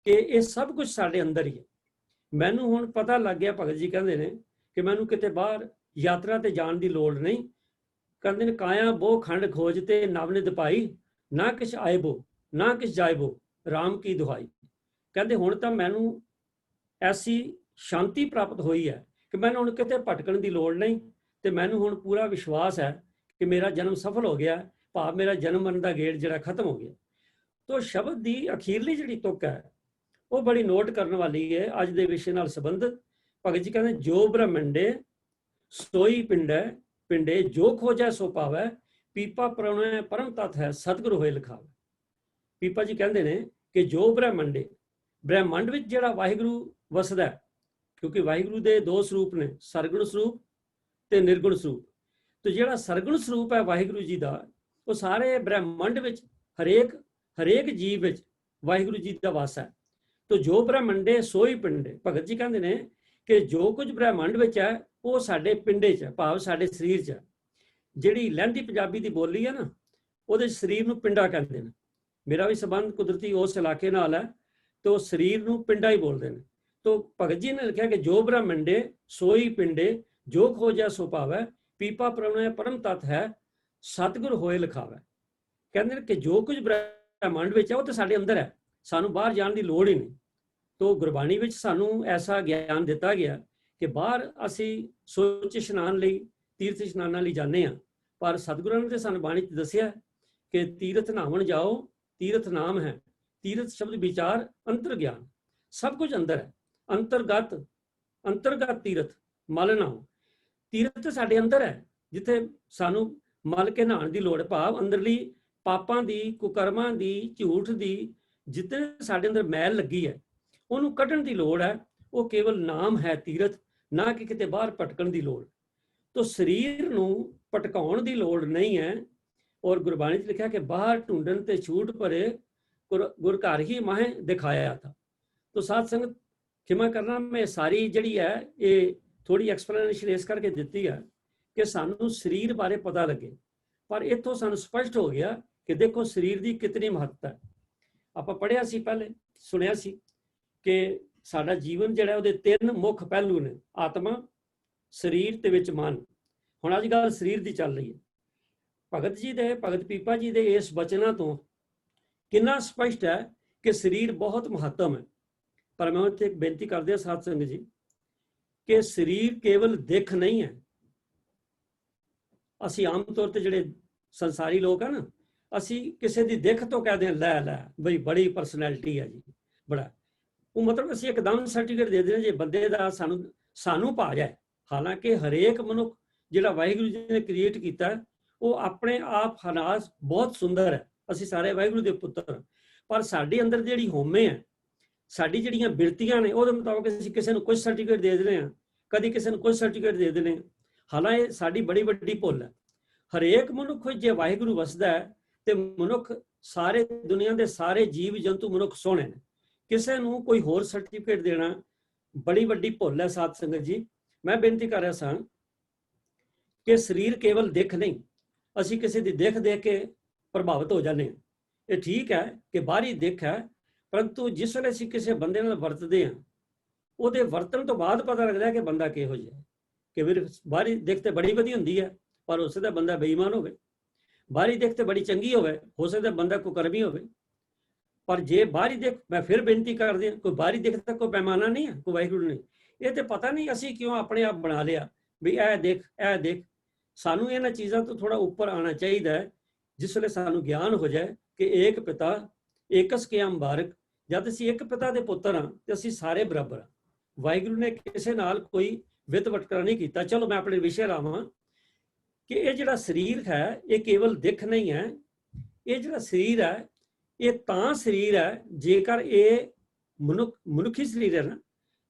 कि ये सब कुछ साडे अंदर ही है। मैनू हुण पता लग गया, भगत जी कहते हैं कि मैनू किते बाहर यात्रा ते जाण दी लोड़ नहीं। कहते ने काया बो खंड खोजते नवनित पाई, ना किश आएबो ना किश जाएबो राम की दुहाई। कहते हुण तां मैनू ऐसी शांति प्राप्त हुई है कि मैनू हुण किते भटकण दी लोड़ नहीं, ते मैनू हुण पूरा विश्वास है कि मेरा जन्म सफल हो गया, भाव मेरा जन्म मरण दा गेड़ जिहड़ा खत्म हो गया। तो शब्द की अखीरली जिहड़ी तुक है वो बड़ी नोट करने वाली है। अज दे विषय नाल संबंधित भगत जी कहते जो ब्रह्मंडे सोई पिंडे, पिंडे जो खोजै सो पावै, पीपा परौणे परम तत्त है सतगुरु होए लिखावे। पीपा जी कहते हैं कि जो ब्रह्मंडे, ब्रह्मंड विच जिहड़ा वाहिगुरु वसदा है, क्योंकि वाहिगुरु दे दो स्वरूप ने, सरगुण स्वरूप ते निर्गुण स्वरूप। तो जिहड़ा सरगुण स्वरूप है वाहिगुरु जी का, वो सारे ब्रह्मंड विच हरेक हरेक जीव विच वाहिगुरु जी का वास है। तो जो ब्रह्मंडे सोई पिंडे, भगत जी कहते हैं कि जो कुछ ब्रह्मंड विच है वो साडे पिंडे च है, भाव साडे शरीर च है। जिहड़ी लहंदी पंजाबी की बोली है ना, वो शरीर नूं पिंडा कहते हैं। मेरा भी संबंध कुदरती उस इलाके नाल है, तो शरीर नूं पिंडा ही बोलते हैं। तो भगत जी ने लिखा कि जो ब्रह्मंडे सोई पिंडे, जो खोजै सो पावै, पीपा परौणे परम तत्त है सतगुर होए लिखावे। कहते हैं कि जो कुछ ब्रह्मंड विच है वो तो साडे अंदर है, सानू बाहर जाण दी लोड़ ही नहीं। तो गुरबाणी विच सानू ऐसा ज्ञान दिता गया कि बाहर असी सोच इशनान लई, तीर्थ इशनानां लई जाने हां, पर सतगुरां ने ते सानू बाणी च दस्सिया कि तीर्थ नहावन जाओ, तीर्थ नाम है, तीर्थ शब्द विचार अंतर ज्ञान, सब कुछ अंदर है। अंतरगत अंतरगत तीर्थ मल नहाओ, तीर्थ साडे अंदर है, जिथे सानू मल के नहाण दी लोड़, भाव अंदरली पापां दी, कुकर्मां दी, झूठ दी जितने साडे अंदर मैल लगी है ਉਹਨੂੰ ਕੱਢਣ ਦੀ ਲੋੜ ਹੈ। ਉਹ ਕੇਵਲ ਨਾਮ ਹੈ ਤੀਰਥ, ਨਾ ਕਿ ਕਿਤੇ ਬਾਹਰ ਭਟਕਣ ਦੀ ਲੋੜ। तो शरीर ਨੂੰ ਭਟਕਾਉਣ ਦੀ ਲੋੜ नहीं है। और गुरबाणी च लिखा कि बाहर ढूंढन ते छूट भरे, गुर घर ही माहे दिखाया था। तो साध संगत खिमा करना, मैं सारी जिहड़ी है ये थोड़ी एक्सप्लेनेशन इस करके दिती है कि सानू शरीर बारे पता लगे। पर इत्थों सानू स्पष्ट हो गया कि देखो शरीर की कितनी महत्ता है। आपां पढ़िया सी, पहले सुनिया सी कि साडा जीवन जिहड़ा ਉਹਦੇ ਤਿੰਨ ਮੁੱਖ ਪਹਿਲੂ ਨੇ, आत्मा, शरीर ते विच मन। हुण अज गल शरीर की चल रही है। भगत जी दे, भगत पीपा जी दे इस बचना तो कितना स्पष्ट है कि शरीर बहुत महत्तम है। पर मैं उत्थे एक बेनती कर दिया साध संगत जी कि शरीर केवल दिख नहीं है। असी आम तौर पर जिहड़े संसारी लोग है ना, असी किसी की दिख तो कहते हैं लै लै बई बड़ी परसनैलिटी है जी, बड़ा वो मतलब असी एकदम सर्टिफिकेट दे दें जे बंदे दा सानू सानू पा जाए। हालांकि हरेक मनुख जिहड़ा वाहिगुरू जी ने क्रिएट किया वो अपने आप हालात बहुत सुंदर है। असी सारे वाहिगुरू दे पुत्र, पर साडे अंदर जिहड़ी होमे है, साडी जिहड़ियां बिरतियां ने ਉਹਦੇ मुताबिक असी किसी ਨੂੰ कुछ सर्टिफिकेट दे देने हैं, कभी किसी ਨੂੰ कुछ सर्टिफिकेट दे देने। हालांकि साडी बड़ी वड्डी भुल है। हरेक मनुख जे वाहिगुरू वसदा है ते मनुख सारे दुनिया के सारे जीव जंतु मनुख सोहणे ने। किसी को कोई होर सर्टिफिकेट देना बड़ी वड्डी भुल है। साध संगत जी, मैं बेनती कर रहा सा कि शरीर केवल दिख नहीं, असी किसी की दिख देख के प्रभावित हो जाने। ये ठीक है कि बाहरी दिख है, परंतु जिस वेले असी किसी बंदे नाल वरतदे हां, ਉਹਦੇ वरतन तो बाद पता लगता है कि बंदा किहो जिहा है। कि फिर बाहरी दिख तो बड़ी वधी हुंदी है, पर हो सकदा बंदा बेईमान होवे। बाहरी दिख तो बड़ी चंगी होवे, हो सकदा बंदा कुकर्मी होवे। पर जे बाहरी दिख, मैं फिर बेनती कर दिया, कोई बाहरी दिख तक कोई पैमाना नहीं है, कोई वाहिगुरू नहीं। ये तो पता नहीं असी क्यों अपने आप बना लिया भी ऐ देख ऐ देख। सानू इन्हां चीज़ों तो थोड़ा ऊपर आना चाहिए। जिस वेले सानू ज्ञान हो जाए कि एक पिता एकस के अंबारक, जब असी एक पिता के पुत्र हाँ तो असी सारे बराबर हाँ। वाहिगुरू ने किसी नाल कोई वित वटकरा नहीं किया। चलो मैं अपने विषय लावां कि ये जिहड़ा शरीर है ये केवल दिख नहीं है। ये जिहड़ा शरीर है ये तां शरीर है जेकर ये मनुखी शरीर है ना,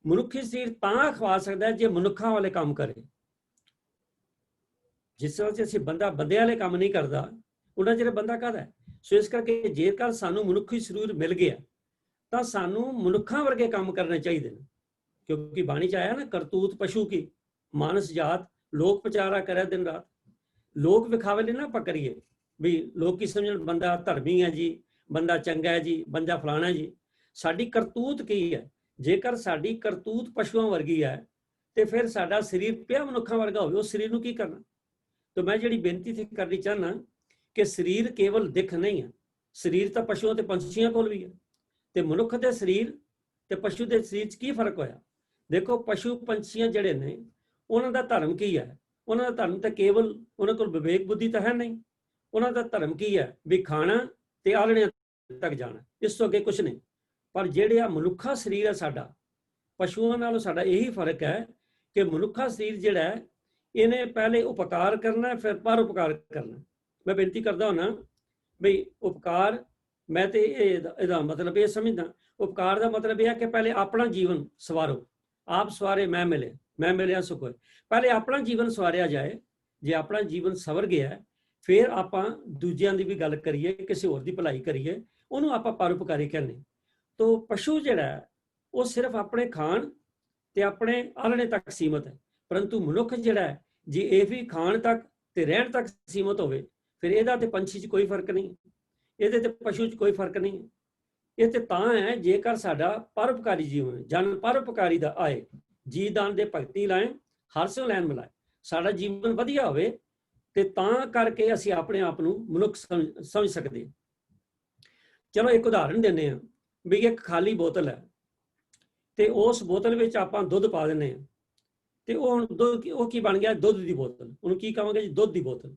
मनुखी शरीर तां खवा सकता है जे मनुखा वाले काम करे। जिस तरह से बंदा बंदे वाले काम नहीं करता, उन्ना चिर बंदा कहता है। सो इस करके जेकर सानू मनुखी शरीर मिल गया तो सानू मनुखा वर्गे काम करने चाहिए। क्योंकि बाणी च आया ना, करतूत पशु की मानस जात, लोक प्रचारा करे दिन रात। लोक विखावे लिए ना आप करिए भी लोग की समझ बंदा धर्मी है जी, बंदा चंगा है जी, बंदा फलाना है जी। ਸਾਡੀ ਕਰਤੂਤ ਕੀ ਹੈ। ਜੇਕਰ ਸਾਡੀ ਕਰਤੂਤ ਪਸ਼ੂਆਂ ਵਰਗੀ ਹੈ ਤੇ ਫਿਰ ਸਾਡਾ ਸਰੀਰ ਪਿਆ ਮਨੁੱਖਾਂ ਵਰਗਾ ਹੋਵੇ, ਉਸ ਸਰੀਰ ਨੂੰ ਕੀ ਕਰਨਾ। ਤਾਂ ਮੈਂ ਜਿਹੜੀ ਬੇਨਤੀ ਤੇ ਕਰਨੀ ਚਾਹਨਾ ਕਿ ਸਰੀਰ ਕੇਵਲ ਦਿੱਖ ਨਹੀਂ ਹੈ, ਸਰੀਰ ਤਾਂ ਪਸ਼ੂਆਂ ਤੇ ਪੰਛੀਆਂ ਕੋਲ ਵੀ ਹੈ। ਤੇ ਮਨੁੱਖ ਦੇ ਸਰੀਰ ਤੇ ਪਸ਼ੂ ਦੇ ਸਰੀਰ 'ਚ ਕੀ ਫਰਕ ਹੋਇਆ। ਦੇਖੋ ਪਸ਼ੂ ਪੰਛੀਆਂ ਜਿਹੜੇ ਨੇ ਉਹਨਾਂ ਦਾ ਧਰਮ ਕੀ ਹੈ। ਉਹਨਾਂ ਦਾ ਧਰਮ ਤਾਂ ਕੇਵਲ, ਉਹਨਾਂ ਕੋਲ ਵਿਵੇਕ ਬੁੱਧੀ ਤਾਂ ਹੈ ਨਹੀਂ। ਉਹਨਾਂ ਦਾ ਧਰਮ ਕੀ ਹੈ ਵੀ ਖਾਣਾ ਤੇ ਆਲਣਿਆਂ ਤੱਕ ਜਾਣਾ, ਇਸ ਤੋਂ ਅੱਗੇ ਕੁਝ ਨਹੀਂ। ਪਰ ਜਿਹੜੇ ਆ ਮਨੁੱਖਾ ਸਰੀਰ ਹੈ ਸਾਡਾ, ਪਸ਼ੂਆਂ ਨਾਲੋਂ ਸਾਡਾ ਇਹੀ ਫਰਕ ਹੈ ਕਿ ਮਨੁੱਖਾ ਸਰੀਰ ਜਿਹੜਾ ਹੈ ਇਹਨੇ ਪਹਿਲੇ ਉਪਕਾਰ ਕਰਨਾ ਫਿਰ ਪਰਉਪਕਾਰ ਕਰਨਾ। ਮੈਂ ਬੇਨਤੀ ਕਰਦਾ ਹਾਂ ਨਾ ਬਈ ਉਪਕਾਰ, ਮੈਂ ਤੇ ਇਹਦਾ ਮਤਲਬ ਇਹ ਸਮਝਦਾ, ਉਪਕਾਰ ਦਾ ਮਤਲਬ ਇਹ ਹੈ ਕਿ ਪਹਿਲੇ ਆਪਣਾ ਜੀਵਨ ਸਵਾਰੋ। ਆਪ ਸਵਾਰੇ ਮੈਂ ਮਿਲਿਆ ਸੁਖ ਹੋਏ। ਪਹਿਲੇ ਆਪਣਾ ਜੀਵਨ ਸਵਾਰਿਆ ਜਾਏ। ਜੇ ਆਪਣਾ ਜੀਵਨ ਸਵਰ ਗਿਆ ਫਿਰ ਆਪਾਂ ਦੂਜਿਆਂ ਦੀ ਵੀ ਗੱਲ ਕਰੀਏ, ਕਿਸੇ ਹੋਰ ਦੀ ਭਲਾਈ ਕਰੀਏ, ਉਹਨੂੰ ਆਪਾਂ ਪਰਉਪਕਾਰੀ ਕਹਿੰਦੇ। ਤੋ ਪਸ਼ੂ ਜਿਹੜਾ ਉਹ ਸਿਰਫ ਆਪਣੇ ਖਾਣ ਤੇ ਆਪਣੇ ਆਲਣੇ ਤੱਕ ਸੀਮਤ ਹੈ, ਪਰੰਤੂ ਮਨੁੱਖ ਜਿਹੜਾ ਜੇ ਇਹ ਵੀ ਖਾਣ ਤੱਕ ਤੇ ਰਹਿਣ ਤੱਕ ਸੀਮਤ ਹੋਵੇ ਫਿਰ ਇਹਦਾ ਤੇ ਪੰਛੀ 'ਚ ਕੋਈ ਫਰਕ ਨਹੀਂ, ਇਹਦੇ ਤੇ ਪਸ਼ੂ 'ਚ ਕੋਈ ਫਰਕ ਨਹੀਂ। ਇਹ ਤੇ ਤਾਂ ਹੈ ਜੇਕਰ ਸਾਡਾ ਪਰਉਪਕਾਰੀ ਜੀਵਨ, ਜਨ ਪਰਉਪਕਾਰੀ ਦਾ ਆਏ, ਜੀ ਦਾਨ ਦੇ ਭਗਤੀ ਲਾਏ, ਹਰ ਸੋ ਲੈਣ ਮਿਲਾਏ, ਸਾਡਾ ਜੀਵਨ ਵਧੀਆ ਹੋਵੇ ਤੇ ਤਾਂ ਕਰਕੇ ਅਸੀਂ ਆਪਣੇ ਆਪ ਨੂੰ ਮਨੁੱਖ ਸਮਝ ਸਕਦੇ। ਚਲੋ ਇੱਕ ਉਦਾਹਰਨ ਦਿੰਦੇ ਹਾਂ ਵੀ ਇੱਕ ਖਾਲੀ ਬੋਤਲ ਹੈ ਤੇ ਉਸ ਬੋਤਲ ਵਿੱਚ ਆਪਾਂ ਦੁੱਧ ਪਾ ਦਿੰਦੇ ਹਾਂ ਤੇ ਉਹ ਕੀ ਬਣ ਗਿਆ, ਦੁੱਧ ਦੀ ਬੋਤਲ। ਉਹਨੂੰ ਕੀ ਕਹਾਂਗੇ ਜੀ, ਦੁੱਧ ਦੀ ਬੋਤਲ।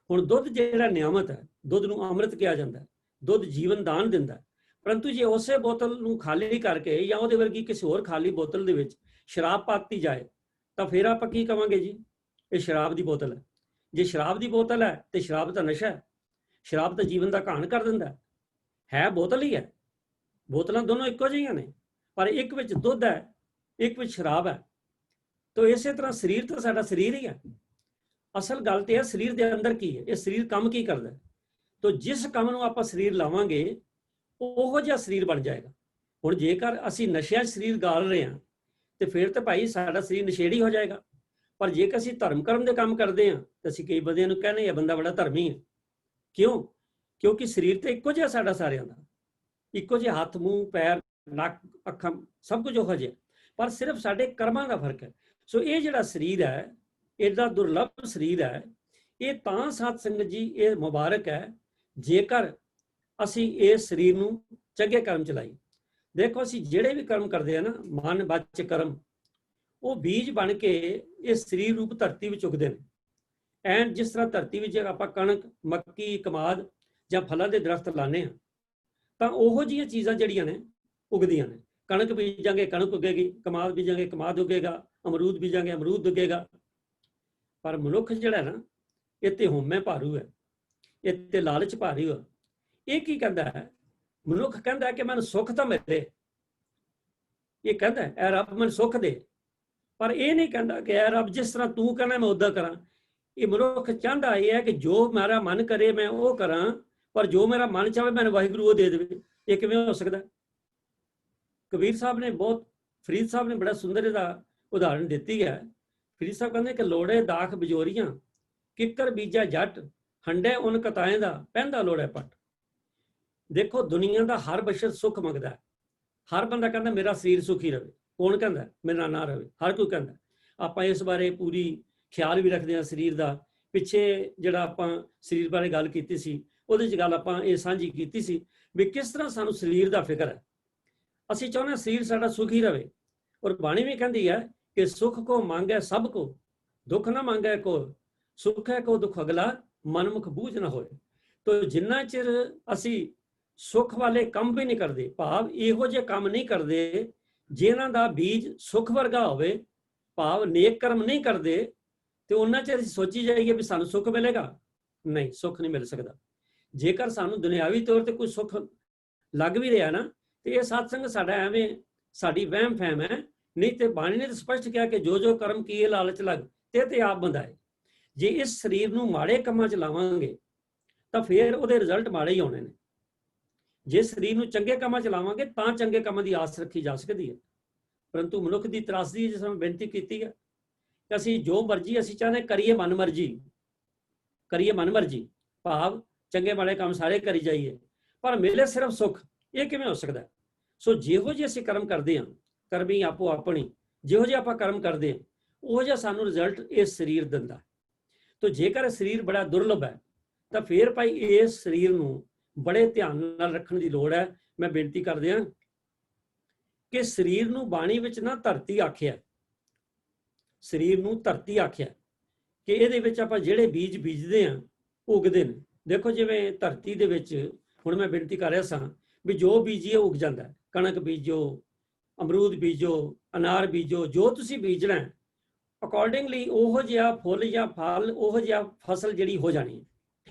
ਹੁਣ ਦੁੱਧ ਜਿਹੜਾ ਨਿਆਮਤ ਹੈ, ਦੁੱਧ ਨੂੰ ਅੰਮ੍ਰਿਤ ਕਿਹਾ ਜਾਂਦਾ, ਦੁੱਧ ਜੀਵਨ ਦਾਨ ਦਿੰਦਾ। ਪਰੰਤੂ ਜੇ ਉਸੇ ਬੋਤਲ ਨੂੰ ਖਾਲੀ ਕਰਕੇ ਜਾਂ ਉਹਦੇ ਵਰਗੀ ਕਿਸੇ ਹੋਰ ਖਾਲੀ ਬੋਤਲ ਦੇ ਵਿੱਚ ਸ਼ਰਾਬ ਪਾਤੀ ਜਾਏ ਤਾਂ ਫਿਰ ਆਪਾਂ ਕੀ ਕਹਾਂਗੇ ਜੀ, ਇਹ ਸ਼ਰਾਬ ਦੀ ਬੋਤਲ ਹੈ। ਜੇ ਸ਼ਰਾਬ ਦੀ ਬੋਤਲ ਹੈ ਤੇ ਸ਼ਰਾਬ ਤਾਂ ਨਸ਼ਾ ਹੈ, ਸ਼ਰਾਬ ਤਾਂ ਜੀਵਨ ਦਾ ਘਾਣ ਕਰ ਦਿੰਦਾ ਹੈ, ਬੋਤਲ ਹੀ ਹੈ। ਬੋਤਲਾਂ ਦੋਨੋਂ ਇੱਕੋ ਜਿਹੀਆਂ ਨੇ, ਪਰ ਇੱਕ ਵਿੱਚ ਦੁੱਧ ਹੈ, ਇੱਕ ਵਿੱਚ ਸ਼ਰਾਬ ਹੈ। ਤਾਂ ਇਸੇ ਤਰ੍ਹਾਂ ਸਰੀਰ ਤਾਂ ਸਾਡਾ ਸਰੀਰ ਹੀ ਹੈ। ਅਸਲ ਗੱਲ ਤੇ ਹੈ ਸਰੀਰ ਦੇ ਅੰਦਰ ਕੀ ਹੈ, ਇਹ ਸਰੀਰ ਕੰਮ ਕੀ ਕਰਦਾ। ਤਾਂ ਜਿਸ ਕੰਮ ਨੂੰ ਆਪਾਂ ਸਰੀਰ ਲਾਵਾਂਗੇ ਉਹੋ ਜਿਹਾ ਸਰੀਰ ਬਣ ਜਾਏਗਾ। ਹੁਣ ਜੇਕਰ ਅਸੀਂ ਨਸ਼ਿਆਂ 'ਚ ਸਰੀਰ ਗਾਲ ਰਹੇ ਹਾਂ ਤੇ ਫਿਰ ਤਾਂ ਭਾਈ ਸਾਡਾ ਸਰੀਰ ਨਸ਼ੇੜੀ ਹੋ ਜਾਏਗਾ। ਪਰ ਜੇਕਰ ਅਸੀਂ ਧਰਮ ਕਰਮ ਦੇ ਕੰਮ ਕਰਦੇ ਹਾਂ ਤਾਂ ਅਸੀਂ ਕਈ ਬੰਦਿਆਂ ਨੂੰ ਕਹਿੰਦੇ ਇਹ ਬੰਦਾ ਬੜਾ ਧਰਮੀ ਹੈ। ਕਿਉਂ? ਕਿਉਂਕਿ ਸਰੀਰ ਤੇ ਇੱਕੋ ਜਿਹਾ ਸਾਡਾ ਸਾਰਿਆਂ ਦਾ, ਇੱਕੋ ਜਿਹੇ ਹੱਥ ਮੂੰਹ ਪੈਰ ਨੱਕ ਅੱਖਾਂ ਸਭ ਕੁਝ ਉਹੋ ਜਿਹਾ, ਪਰ ਸਿਰਫ ਸਾਡੇ ਕਰਮਾਂ ਦਾ ਫਰਕ ਹੈ। ਸੋ ਇਹ ਜਿਹੜਾ ਸਰੀਰ ਹੈ, ਇਹਦਾ ਦੁਰਲਭ ਸਰੀਰ ਹੈ। ਇਹ ਤਾਂ ਸਾਧ ਸੰਗਤ ਜੀ ਇਹ ਮੁਬਾਰਕ ਹੈ ਜੇਕਰ ਅਸੀਂ ਇਸ ਸਰੀਰ ਨੂੰ ਚੰਗੇ ਕਰਮ ਚਲਾਈ। ਦੇਖੋ ਅਸੀਂ ਜਿਹੜੇ ਵੀ ਕਰਮ ਕਰਦੇ ਆ ਨਾ, ਮਨ ਬਚ ਕਰਮ, ਉਹ ਬੀਜ ਬਣ ਕੇ ਇਸ ਸਰੀਰ ਰੂਪ ਧਰਤੀ ਵਿੱਚ ਉਗਦੇ ਨੇ। ਐਂਡ ਜਿਸ ਤਰ੍ਹਾਂ ਧਰਤੀ ਵਿੱਚ ਆਪਾਂ ਕਣਕ, ਮੱਕੀ, ਕਮਾਦ ਜਾਂ ਫਲਾਂ ਦੇ ਦਰਖਤ ਲਾਉਂਦੇ ਹਾਂ ਤਾਂ ਉਹੋ ਜਿਹੀਆਂ ਚੀਜ਼ਾਂ ਜਿਹੜੀਆਂ ਨੇ ਉਗਦੀਆਂ ਨੇ। ਕਣਕ ਬੀਜਾਂਗੇ ਕਣਕ ਉਗੇਗੀ, ਕਮਾਦ ਬੀਜਾਂਗੇ ਕਮਾਦ ਉਗੇਗਾ, ਅਮਰੂਦ ਬੀਜਾਂਗੇ ਅਮਰੂਦ ਉਗੇਗਾ। ਪਰ ਮਨੁੱਖ ਜਿਹੜਾ ਨਾ ਇਹ ਤੇ ਹਉਮੈ ਭਾਰੂ ਹੈ, ਇਹ ਤੇ ਲਾਲਚ ਭਾਰੀ ਹੋ। ਇਹ ਕੀ ਕਹਿੰਦਾ ਹੈ, ਮਨੁੱਖ ਕਹਿੰਦਾ ਕਿ ਮੈਨੂੰ ਸੁੱਖ ਤਾਂ ਮਿਲੇ, ਇਹ ਕਹਿੰਦਾ ਐ ਰੱਬ ਮੈਨੂੰ ਸੁੱਖ ਦੇ, ਪਰ ਇਹ ਨਹੀਂ ਕਹਿੰਦਾ ਕਿ ਐ ਰੱਬ ਜਿਸ ਤਰ੍ਹਾਂ ਤੂੰ ਕਹਿੰਦਾ ਮੈਂ ਉਦਾਂ ਕਰਾਂ। ਇਹ ਮਨੁੱਖ ਚਾਹੁੰਦਾ ਇਹ ਹੈ ਕਿ ਜੋ ਮੇਰਾ ਮਨ ਕਰੇ ਮੈਂ ਉਹ ਕਰਾਂ, ਪਰ ਜੋ ਮੇਰਾ ਮਨ ਚਾਹੇ ਮੈਨੂੰ ਵਾਹਿਗੁਰੂ ਉਹ ਦੇ ਦੇਵੇ। ਇਹ ਕਿਵੇਂ ਹੋ ਸਕਦਾ? ਕਬੀਰ ਸਾਹਿਬ ਨੇ ਬਹੁਤ, ਫਰੀਦ ਸਾਹਿਬ ਨੇ ਬੜਾ ਸੁੰਦਰ ਇਹਦਾ ਉਦਾਹਰਣ ਦਿੱਤੀ ਹੈ। ਫਰੀਦ ਸਾਹਿਬ ਕਹਿੰਦੇ ਕਿ ਲੋੜੇ ਦਾਖ ਬਜੋਰੀਆਂ, ਕਿੱਕਰ ਬੀਜਾ ਜੱਟ, ਹੰਡੇ ਉਨ ਕਤਾਏ ਦਾ ਪਹਿੰਦਾ ਲੋੜੇ ਪੱਟ। ਦੇਖੋ ਦੁਨੀਆ ਦਾ ਹਰ ਬਸ਼ਰ ਸੁੱਖ ਮੰਗਦਾ ਹੈ, ਹਰ ਬੰਦਾ ਕਹਿੰਦਾ ਮੇਰਾ ਸਰੀਰ ਸੁਖੀ ਰਵੇ। ਕੌਣ ਕਹਿੰਦਾ ਮੇਰਾ ਨਾ ਰਵੇ? ਹਰ ਕੋਈ ਕਹਿੰਦਾ। ਆਪਾਂ ਇਸ ਬਾਰੇ ਪੂਰੀ ਖਿਆਲ ਵੀ ਰੱਖਦੇ ਹਾਂ ਸਰੀਰ ਦਾ। ਪਿੱਛੇ ਜਿਹੜਾ ਆਪਾਂ ਸਰੀਰ ਬਾਰੇ ਗੱਲ ਕੀਤੀ ਸੀ ਉਹਦੇ 'ਚ ਗੱਲ ਆਪਾਂ ਇਹ ਸਾਂਝੀ ਕੀਤੀ ਸੀ ਵੀ ਕਿਸ ਤਰ੍ਹਾਂ ਸਾਨੂੰ ਸਰੀਰ ਦਾ ਫਿਕਰ ਹੈ। ਅਸੀਂ ਚਾਹੁੰਦੇ ਸਰੀਰ ਸਾਡਾ ਸੁਖੀ ਰਵੇ। ਔਰ ਬਾਣੀ ਵੀ ਕਹਿੰਦੀ ਹੈ ਕਿ ਸੁਖ ਕੋ ਮੰਗੈ ਸਭ ਕੋ, ਦੁੱਖ ਨਾ ਮੰਗੈ ਕੋ, ਸੁਖ ਹੈ ਕੋ ਦੁੱਖ ਅਗਲਾ, ਮਨਮੁਖ ਬੂਝ ਨਾ ਹੋਏ। ਤੋ ਜਿੰਨਾ ਚਿਰ ਅਸੀਂ ਸੁੱਖ ਵਾਲੇ ਕੰਮ ਵੀ ਨਹੀਂ ਕਰਦੇ, ਭਾਵ ਇਹੋ ਜਿਹੇ ਕੰਮ ਨਹੀਂ ਕਰਦੇ ਜਿਨ੍ਹਾਂ ਦਾ ਬੀਜ ਸੁੱਖ ਵਰਗਾ ਹੋਵੇ, ਭਾਵ ਨੇਕ ਕਰਮ ਨਹੀਂ ਕਰਦੇ, ਤੇ ਉਹਨਾਂ ਚਿਰ ਅਸੀਂ ਸੋਚੀ ਜਾਈਏ ਵੀ ਸਾਨੂੰ ਸੁੱਖ ਮਿਲੇਗਾ, ਨਹੀਂ, ਸੁੱਖ ਨਹੀਂ ਮਿਲ ਸਕਦਾ। ਜੇਕਰ ਸਾਨੂੰ ਦੁਨਿਆਵੀ ਤੌਰ ਤੇ ਕੋਈ ਸੁੱਖ ਲੱਗ ਵੀ ਰਿਹਾ ਨਾ ਤੇ ਇਹ ਸਤਸੰਗ ਸਾਡਾ ਐਵੇਂ ਸਾਡੀ ਵਹਿਮ ਫਹਿਮ ਹੈ। ਨਹੀਂ ਤੇ ਬਾਣੀ ਨੇ ਤਾਂ ਸਪਸ਼ਟ ਕਿਹਾ ਕਿ ਜੋ ਜੋ ਕਰਮ ਕੀਏ ਲਾਲਚ ਲੱਗ ਤੇ ਆਪ ਬੰਦਾਏ। ਜੇ ਇਸ ਸਰੀਰ ਨੂੰ ਮਾੜੇ ਕੰਮਾਂ 'ਚ ਲਾਵਾਂਗੇ ਤਾਂ ਫਿਰ ਉਹਦੇ ਰਿਜ਼ਲਟ ਮਾੜੇ ਹੀ ਆਉਣੇ ਨੇ। ਜੇ ਸਰੀਰ ਨੂੰ ਚੰਗੇ ਕੰਮਾਂ 'ਚ ਲਾਵਾਂਗੇ ਤਾਂ ਚੰਗੇ ਕੰਮਾਂ ਦੀ ਆਸ ਰੱਖੀ ਜਾ ਸਕਦੀ ਹੈ। ਪਰੰਤੂ ਮਨੁੱਖ ਦੀ ਤਰਾਸਦੀ ਜਿਸ ਤਰ੍ਹਾਂ ਬੇਨਤੀ ਕੀਤੀ ਹੈ ਕਿ ਅਸੀਂ ਜੋ ਮਰਜ਼ੀ ਅਸੀਂ ਚਾਹੁੰਦੇ ਕਰੀਏ, ਮਨ ਮਰਜ਼ੀ, ਭਾਵ ਚੰਗੇ ਮਾੜੇ ਕੰਮ ਸਾਰੇ ਕਰੀ ਜਾਈਏ, ਪਰ ਮਿਲੇ ਸਿਰਫ ਸੁੱਖ। ਇਹ ਕਿਵੇਂ ਹੋ ਸਕਦਾ? ਸੋ ਜਿਹੋ ਜਿਹੇ ਅਸੀਂ ਕਰਮ ਕਰਦੇ ਹਾਂ, ਕਰਮੀ ਆਪੋ ਆਪਣੀ, ਜਿਹੋ ਜਿਹੇ ਆਪਾਂ ਕਰਮ ਕਰਦੇ ਹਾਂ ਉਹ ਜਿਹਾ ਸਾਨੂੰ ਰਿਜ਼ਲਟ ਇਸ ਸਰੀਰ ਦਿੰਦਾ। ਤੋ ਜੇਕਰ ਸਰੀਰ ਬੜਾ ਦੁਰਲਭ ਹੈ ਤਾਂ ਫਿਰ ਭਾਈ ਇਸ ਸਰੀਰ ਨੂੰ ਬੜੇ ਧਿਆਨ ਨਾਲ ਰੱਖਣ ਦੀ ਲੋੜ ਹੈ। ਮੈਂ ਬੇਨਤੀ ਕਰਦੇ ਹਾਂ ਕਿ ਸਰੀਰ ਨੂੰ ਬਾਣੀ ਵਿੱਚ ਨਾ ਧਰਤੀ ਆਖਿਆ, ਸਰੀਰ ਨੂੰ ਧਰਤੀ ਆਖਿਆ ਕਿ ਇਹਦੇ ਵਿੱਚ ਆਪਾਂ ਜਿਹੜੇ ਬੀਜ ਬੀਜਦੇ ਹਾਂ ਉਗਦੇ ਨੇ। ਦੇਖੋ ਜਿਵੇਂ ਧਰਤੀ ਦੇ ਵਿੱਚ ਹੁਣ ਮੈਂ ਬੇਨਤੀ ਕਰ ਰਿਹਾ ਸਾਂ ਵੀ ਜੋ ਬੀਜੀਏ ਉਗ ਜਾਂਦਾ, ਕਣਕ ਬੀਜੋ, ਅਮਰੂਦ ਬੀਜੋ, ਅਨਾਰ ਬੀਜੋ, ਜੋ ਤੁਸੀਂ ਬੀਜਣਾ ਅਕੋਰਡਿੰਗਲੀ ਉਹ ਜਿਹਾ ਫੁੱਲ ਜਾਂ ਫਲ, ਉਹ ਜਿਹਾ ਫਸਲ ਜਿਹੜੀ ਹੋ ਜਾਣੀ ਹੈ।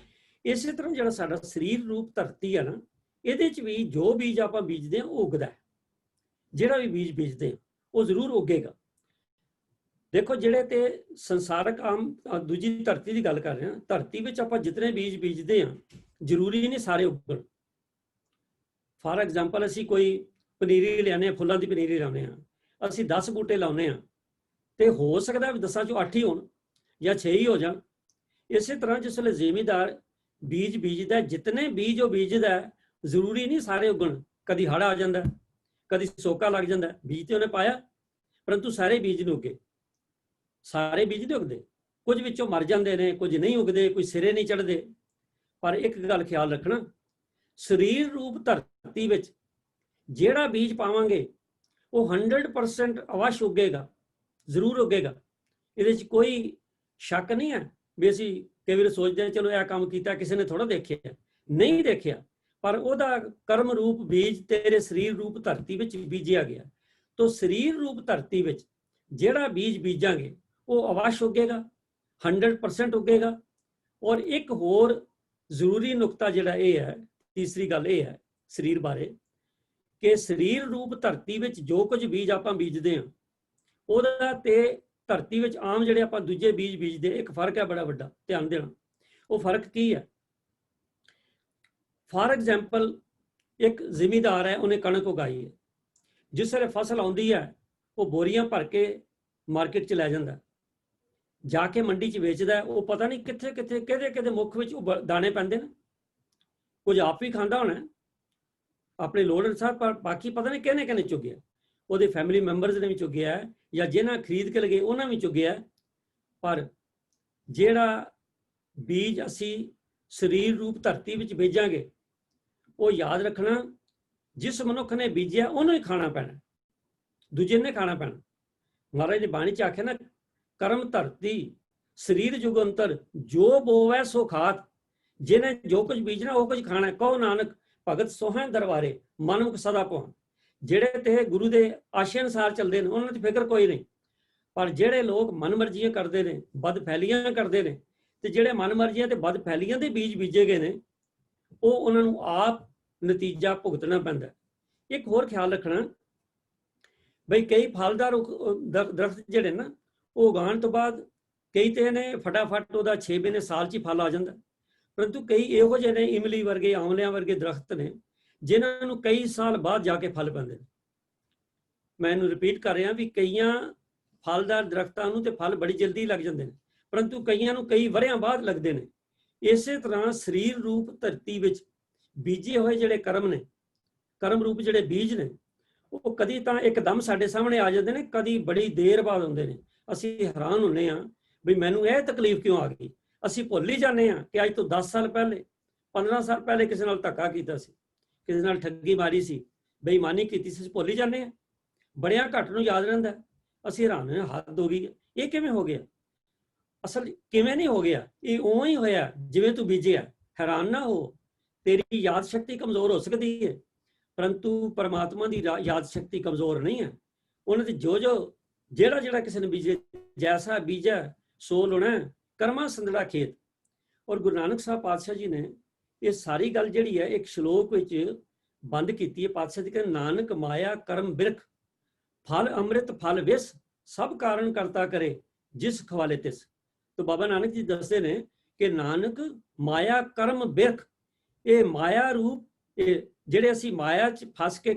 ਇਸੇ ਤਰ੍ਹਾਂ ਜਿਹੜਾ ਸਾਡਾ ਸਰੀਰ ਰੂਪ ਧਰਤੀ ਹੈ ਨਾ, ਇਹਦੇ 'ਚ ਵੀ ਜੋ ਬੀਜ ਆਪਾਂ ਬੀਜਦੇ ਹਾਂ ਉਹ ਉਗਦਾ ਹੈ। ਜਿਹੜਾ ਵੀ ਬੀਜ ਬੀਜਦੇ ਹਾਂ ਉਹ ਜ਼ਰੂਰ ਉਗੇਗਾ। ਦੇਖੋ ਜਿਹੜੇ ਤੇ ਸੰਸਾਰਕ ਆਮ ਦੂਜੀ ਧਰਤੀ ਦੀ ਗੱਲ ਕਰ ਰਹੇ ਹਾਂ, ਧਰਤੀ ਵਿੱਚ ਆਪਾਂ ਜਿਤਨੇ ਬੀਜ ਬੀਜਦੇ ਹਾਂ ਜ਼ਰੂਰੀ ਨਹੀਂ ਸਾਰੇ ਉੱਗਣ। ਫਾਰ ਐਗਜ਼ਾਮਪਲ ਅਸੀਂ ਕੋਈ ਪਨੀਰੀ ਲਿਆਉਂਦੇ ਹਾਂ, ਫੁੱਲਾਂ ਦੀ ਪਨੀਰੀ ਲਾਉਂਦੇ ਹਾਂ, ਅਸੀਂ 10 ਬੂਟੇ ਲਾਉਂਦੇ ਹਾਂ ਤੇ ਹੋ ਸਕਦਾ ਵੀ 10 ਚੋਂ 8 ਹੀ ਹੋਣ ਜਾਂ 6 ਹੀ ਹੋ ਜਾਣ। ਇਸੇ ਤਰ੍ਹਾਂ ਜਿਸ ਵੇਲੇ ਜ਼ਿਮੀਂਦਾਰ ਬੀਜ ਬੀਜਦਾ, ਜਿਤਨੇ ਬੀਜ ਉਹ ਬੀਜਦਾ ਜ਼ਰੂਰੀ ਨਹੀਂ ਸਾਰੇ ਉੱਗਣ। ਕਦੀ ਹੜ੍ਹ ਆ ਜਾਂਦਾ, ਕਦੀ ਸੋਕਾ ਲੱਗ ਜਾਂਦਾ, ਬੀਜ ਤੇ ਉਹਨੇ ਪਾਇਆ ਪਰੰਤੂ ਸਾਰੇ ਬੀਜ ਨਹੀਂ ਉੱਗੇ, ਸਾਰੇ ਬੀਜ ਨਹੀਂ ਉਗਦੇ। ਕੁਝ ਵਿੱਚੋਂ ਮਰ ਜਾਂਦੇ ਨੇ, ਕੁਝ ਨਹੀਂ ਉਗਦੇ, ਕੋਈ ਸਿਰੇ ਨਹੀਂ ਚੜ੍ਹਦੇ। ਪਰ ਇੱਕ ਗੱਲ ਖਿਆਲ ਰੱਖਣਾ, ਸਰੀਰ ਰੂਪ ਧਰਤੀ ਵਿੱਚ ਜਿਹੜਾ ਬੀਜ ਪਾਵਾਂਗੇ ਉਹ 100% ਅਵਸ਼ ਉੱਗੇਗਾ, ਜ਼ਰੂਰ ਉੱਗੇਗਾ। ਇਹਦੇ 'ਚ ਕੋਈ ਸ਼ੱਕ ਨਹੀਂ ਹੈ ਵੀ ਅਸੀਂ ਕਈ ਵਾਰ ਸੋਚਦੇ ਹਾਂ ਚਲੋ ਇਹ ਕੰਮ ਕੀਤਾ ਕਿਸੇ ਨੇ ਥੋੜਾ ਦੇਖਿਆ, ਨਹੀਂ ਦੇਖਿਆ, ਪਰ ਉਹਦਾ ਕਰਮ ਰੂਪ ਬੀਜ ਤੇਰੇ ਸਰੀਰ ਰੂਪ ਧਰਤੀ ਵਿੱਚ ਬੀਜਿਆ ਗਿਆ। ਤੋ ਸਰੀਰ ਰੂਪ ਧਰਤੀ ਵਿੱਚ ਜਿਹੜਾ ਬੀਜ ਬੀਜਾਂਗੇ ਉਹ ਅਵਸ਼ ਉੱਗੇਗਾ, 100% ਉੱਗੇਗਾ। ਔਰ ਇੱਕ ਹੋਰ ਜ਼ਰੂਰੀ ਨੁਕਤਾ ਜਿਹੜਾ ਇਹ ਹੈ, ਤੀਸਰੀ ਗੱਲ ਇਹ ਹੈ ਸਰੀਰ ਬਾਰੇ, ਕਿ ਸਰੀਰ ਰੂਪ ਧਰਤੀ ਵਿੱਚ ਜੋ ਕੁਝ ਬੀਜ ਆਪਾਂ ਬੀਜਦੇ ਹਾਂ ਉਹਦਾ ਤੇ ਧਰਤੀ ਵਿੱਚ ਆਮ ਜਿਹੜੇ ਆਪਾਂ ਦੂਜੇ ਬੀਜ ਬੀਜਦੇ, ਇੱਕ ਫਰਕ ਹੈ ਬੜਾ ਵੱਡਾ, ਧਿਆਨ ਦੇਣਾ। ਉਹ ਫਰਕ ਕੀ ਹੈ? ਫਾਰ ਐਗਜ਼ਾਮਪਲ ਇੱਕ ਜ਼ਿਮੀਂਦਾਰ ਹੈ, ਉਹਨੇ ਕਣਕ ਉਗਾਈ ਹੈ, ਜਿਸ ਵੇਲੇ ਫਸਲ ਆਉਂਦੀ ਹੈ ਉਹ ਬੋਰੀਆਂ ਭਰ ਕੇ ਮਾਰਕੀਟ 'ਚ ਲੈ ਜਾਂਦਾ, ਜਾ ਕੇ ਮੰਡੀ 'ਚ ਵੇਚਦਾ। ਉਹ ਪਤਾ ਨਹੀਂ ਕਿੱਥੇ ਕਿੱਥੇ ਕਿਹਦੇ ਕਿਹਦੇ ਮੁੱਖ ਵਿੱਚ ਉਹ ਦਾਣੇ ਪੈਂਦੇ ਨੇ, ਕੁਝ ਆਪ ਵੀ ਖਾਂਦਾ ਹੋਣਾ ਆਪਣੇ ਲੋੜ ਅਨੁਸਾਰ, ਪਰ ਬਾਕੀ ਪਤਾ ਨਹੀਂ ਕਿਹਨੇ ਕਿਹਨੇ ਚੁੱਗਿਆ, ਉਹਦੇ ਫੈਮਿਲੀ ਮੈਂਬਰਸ ਨੇ ਵੀ ਚੁੱਗਿਆ ਜਾਂ ਜਿਹਨਾਂ ਖਰੀਦ ਕੇ ਲਗੇ ਉਹਨਾਂ ਵੀ ਚੁੱਗਿਆ। ਪਰ ਜਿਹੜਾ ਬੀਜ ਅਸੀਂ ਸਰੀਰ ਰੂਪ ਧਰਤੀ ਵਿੱਚ ਬੀਜਾਂਗੇ ਉਹ ਯਾਦ ਰੱਖਣਾ, ਜਿਸ ਮਨੁੱਖ ਨੇ ਬੀਜਿਆ ਉਹਨੂੰ ਹੀ ਖਾਣਾ ਪੈਣਾ, ਦੂਜੇ ਨੇ ਖਾਣਾ ਪੈਣਾ। ਮਹਾਰਾਜ ਨੇ ਬਾਣੀ 'ਚ ਆਖਿਆ ਨਾ, ਕਰਮ ਧਰਤੀ ਸਰੀਰ ਜੁਗੰਤਰ ਜੋ ਬੋਵੈ ਸੋ ਖਾਤ, ਜਿਹਨੇ ਜੋ ਕੁਝ ਬੀਜਣਾ ਉਹ ਕੁਝ ਖਾਣਾ। ਕਹੋ ਨਾਨਕ ਭਗਤ ਸੋਹਣ ਦਰਬਾਰੇ ਮਨੁੱਖ ਸਦਾ ਭਉ। ਜਿਹੜੇ ਤੇ ਗੁਰੂ ਦੇ ਆਸ਼ੇ ਅਨੁਸਾਰ ਚੱਲਦੇ ਨੇ ਉਹਨਾਂ 'ਚ ਫਿਕਰ ਕੋਈ ਨਹੀਂ, ਪਰ ਜਿਹੜੇ ਲੋਕ ਮਨਮਰਜ਼ੀਆਂ ਕਰਦੇ ਨੇ, ਬਦ ਫੈਲੀਆਂ ਕਰਦੇ ਨੇ, ਤੇ ਜਿਹੜੇ ਮਨਮਰਜ਼ੀਆਂ ਤੇ ਬਦ ਫੈਲੀਆਂ ਦੇ ਬੀਜ ਬੀਜੇ ਗਏ ਨੇ ਉਹ ਉਹਨਾਂ ਨੂੰ ਆਪ ਨਤੀਜਾ ਭੁਗਤਣਾ ਪੈਂਦਾ। ਇੱਕ ਹੋਰ ਖਿਆਲ ਰੱਖਣਾ ਬਈ ਕਈ ਫਲਦਾਰ ਦਰਖਤ ਜਿਹੜੇ ਨਾ ਉਹ ਉਗਾਉਣ ਤੋਂ ਬਾਅਦ ਕਈ ਤੇ ਨੇ ਫਟਾਫਟ ਉਹਦਾ 6 ਮਹੀਨੇ ਸਾਲ 'ਚ ਹੀ ਫਲ ਆ ਜਾਂਦਾ, ਪਰੰਤੂ ਕਈ ਇਹੋ ਜਿਹੇ ਨੇ ਇਮਲੀ ਵਰਗੇ, ਆਂਵਲਿਆਂ ਵਰਗੇ ਦਰਖਤ ਨੇ ਜਿਨ੍ਹਾਂ ਨੂੰ ਕਈ ਸਾਲ ਬਾਅਦ ਜਾ ਕੇ ਫਲ ਪੈਂਦੇ ਨੇ। ਮੈਂ ਇਹਨੂੰ ਰਿਪੀਟ ਕਰ ਰਿਹਾ ਵੀ ਕਈਆਂ ਫਲਦਾਰ ਦਰਖਤਾਂ ਨੂੰ ਤੇ ਫਲ ਬੜੀ ਜਲਦੀ ਲੱਗ ਜਾਂਦੇ ਨੇ, ਪਰੰਤੂ ਕਈਆਂ ਨੂੰ ਕਈ ਵਰ੍ਹਿਆਂ ਬਾਅਦ ਲੱਗਦੇ ਨੇ। ਇਸੇ ਤਰ੍ਹਾਂ ਸਰੀਰ ਰੂਪ ਧਰਤੀ ਵਿੱਚ ਬੀਜੇ ਹੋਏ ਜਿਹੜੇ ਕਰਮ ਨੇ, ਕਰਮ ਰੂਪ ਜਿਹੜੇ ਬੀਜ ਨੇ, ਉਹ ਕਦੀ ਤਾਂ ਇੱਕਦਮ ਸਾਡੇ ਸਾਹਮਣੇ ਆ ਜਾਂਦੇ ਨੇ, ਕਦੀ ਬੜੀ ਦੇਰ ਬਾਅਦ ਹੁੰਦੇ ਨੇ। ਅਸੀਂ ਹੈਰਾਨ ਹੁੰਦੇ ਹਾਂ ਵੀ ਮੈਨੂੰ ਇਹ ਤਕਲੀਫ ਕਿਉਂ ਆ ਗਈ। ਅਸੀਂ ਭੁੱਲ ਹੀ ਜਾਂਦੇ ਹਾਂ ਕਿ ਅੱਜ ਤੋਂ 10 ਸਾਲ ਪਹਿਲੇ, 15 ਸਾਲ ਪਹਿਲੇ ਕਿਸੇ ਨਾਲ ਧੱਕਾ ਕੀਤਾ ਸੀ, ਕਿਸੇ ਨਾਲ ਠੱਗੀ ਮਾਰੀ ਸੀ, ਬੇਈਮਾਨੀ ਕੀਤੀ ਸੀ, ਭੁੱਲ ਹੀ ਜਾਂਦੇ ਹਾਂ। ਬੜਿਆਂ ਘੱਟ ਨੂੰ ਯਾਦ ਰਹਿੰਦਾ। ਅਸੀਂ ਹੈਰਾਨ ਹਾਂ, ਹੱਦ ਹੋ ਗਈ, ਇਹ ਕਿਵੇਂ ਹੋ ਗਿਆ? ਅਸਲ ਕਿਵੇਂ ਨਹੀਂ ਹੋ ਗਿਆ, ਇਹ ਉਵੇਂ ਹੀ ਹੋਇਆ ਜਿਵੇਂ ਤੂੰ ਬੀਜਿਆ। ਹੈਰਾਨ ਨਾ ਹੋ, ਤੇਰੀ ਯਾਦ ਸ਼ਕਤੀ ਕਮਜ਼ੋਰ ਹੋ ਸਕਦੀ ਹੈ, ਪਰੰਤੂ ਪਰਮਾਤਮਾ ਦੀ ਯਾਦ ਸ਼ਕਤੀ ਕਮਜ਼ੋਰ ਨਹੀਂ ਹੈ। ਉਹਨਾਂ ਦੀ ਜੋ ਜਿਹੜਾ ਕਿਸੇ ਨੇ ਬੀਜੇ, ਜੈਸਾ ਬੀਜਾ ਸੋ ਲੁਣਾ, ਕਰਮਾ ਸੰਦੜਾ ਖੇਤ। ਔਰ ਗੁਰੂ ਨਾਨਕ ਸਾਹਿਬ ਪਾਤਸ਼ਾਹ ਜੀ ਨੇ ਇਹ ਸਾਰੀ ਗੱਲ ਜਿਹੜੀ ਹੈ ਇੱਕ ਸ਼ਲੋਕ ਵਿੱਚ ਬੰਦ ਕੀਤੀ ਹੈ। ਪਾਤਸ਼ਾਹ ਜੀ ਕਹਿੰਦੇ, ਨਾਨਕ ਮਾਇਆ ਕਰਮ ਬਿਰਖ, ਫਲ ਅੰਮ੍ਰਿਤ ਫਲ ਵਿਸ, ਸਭ ਕਾਰਨ ਕਰਤਾ ਕਰੇ ਜਿਸ ਖਵਾਲੇ ਤਿਸ। तो बाबा नानक जी दसते ने कि नानक माया कर्म बिरख, ये माया रूप ਜਿਹੜੇ ਅਸੀਂ ਮਾਇਆ 'ਚ ਫਸ ਕੇ,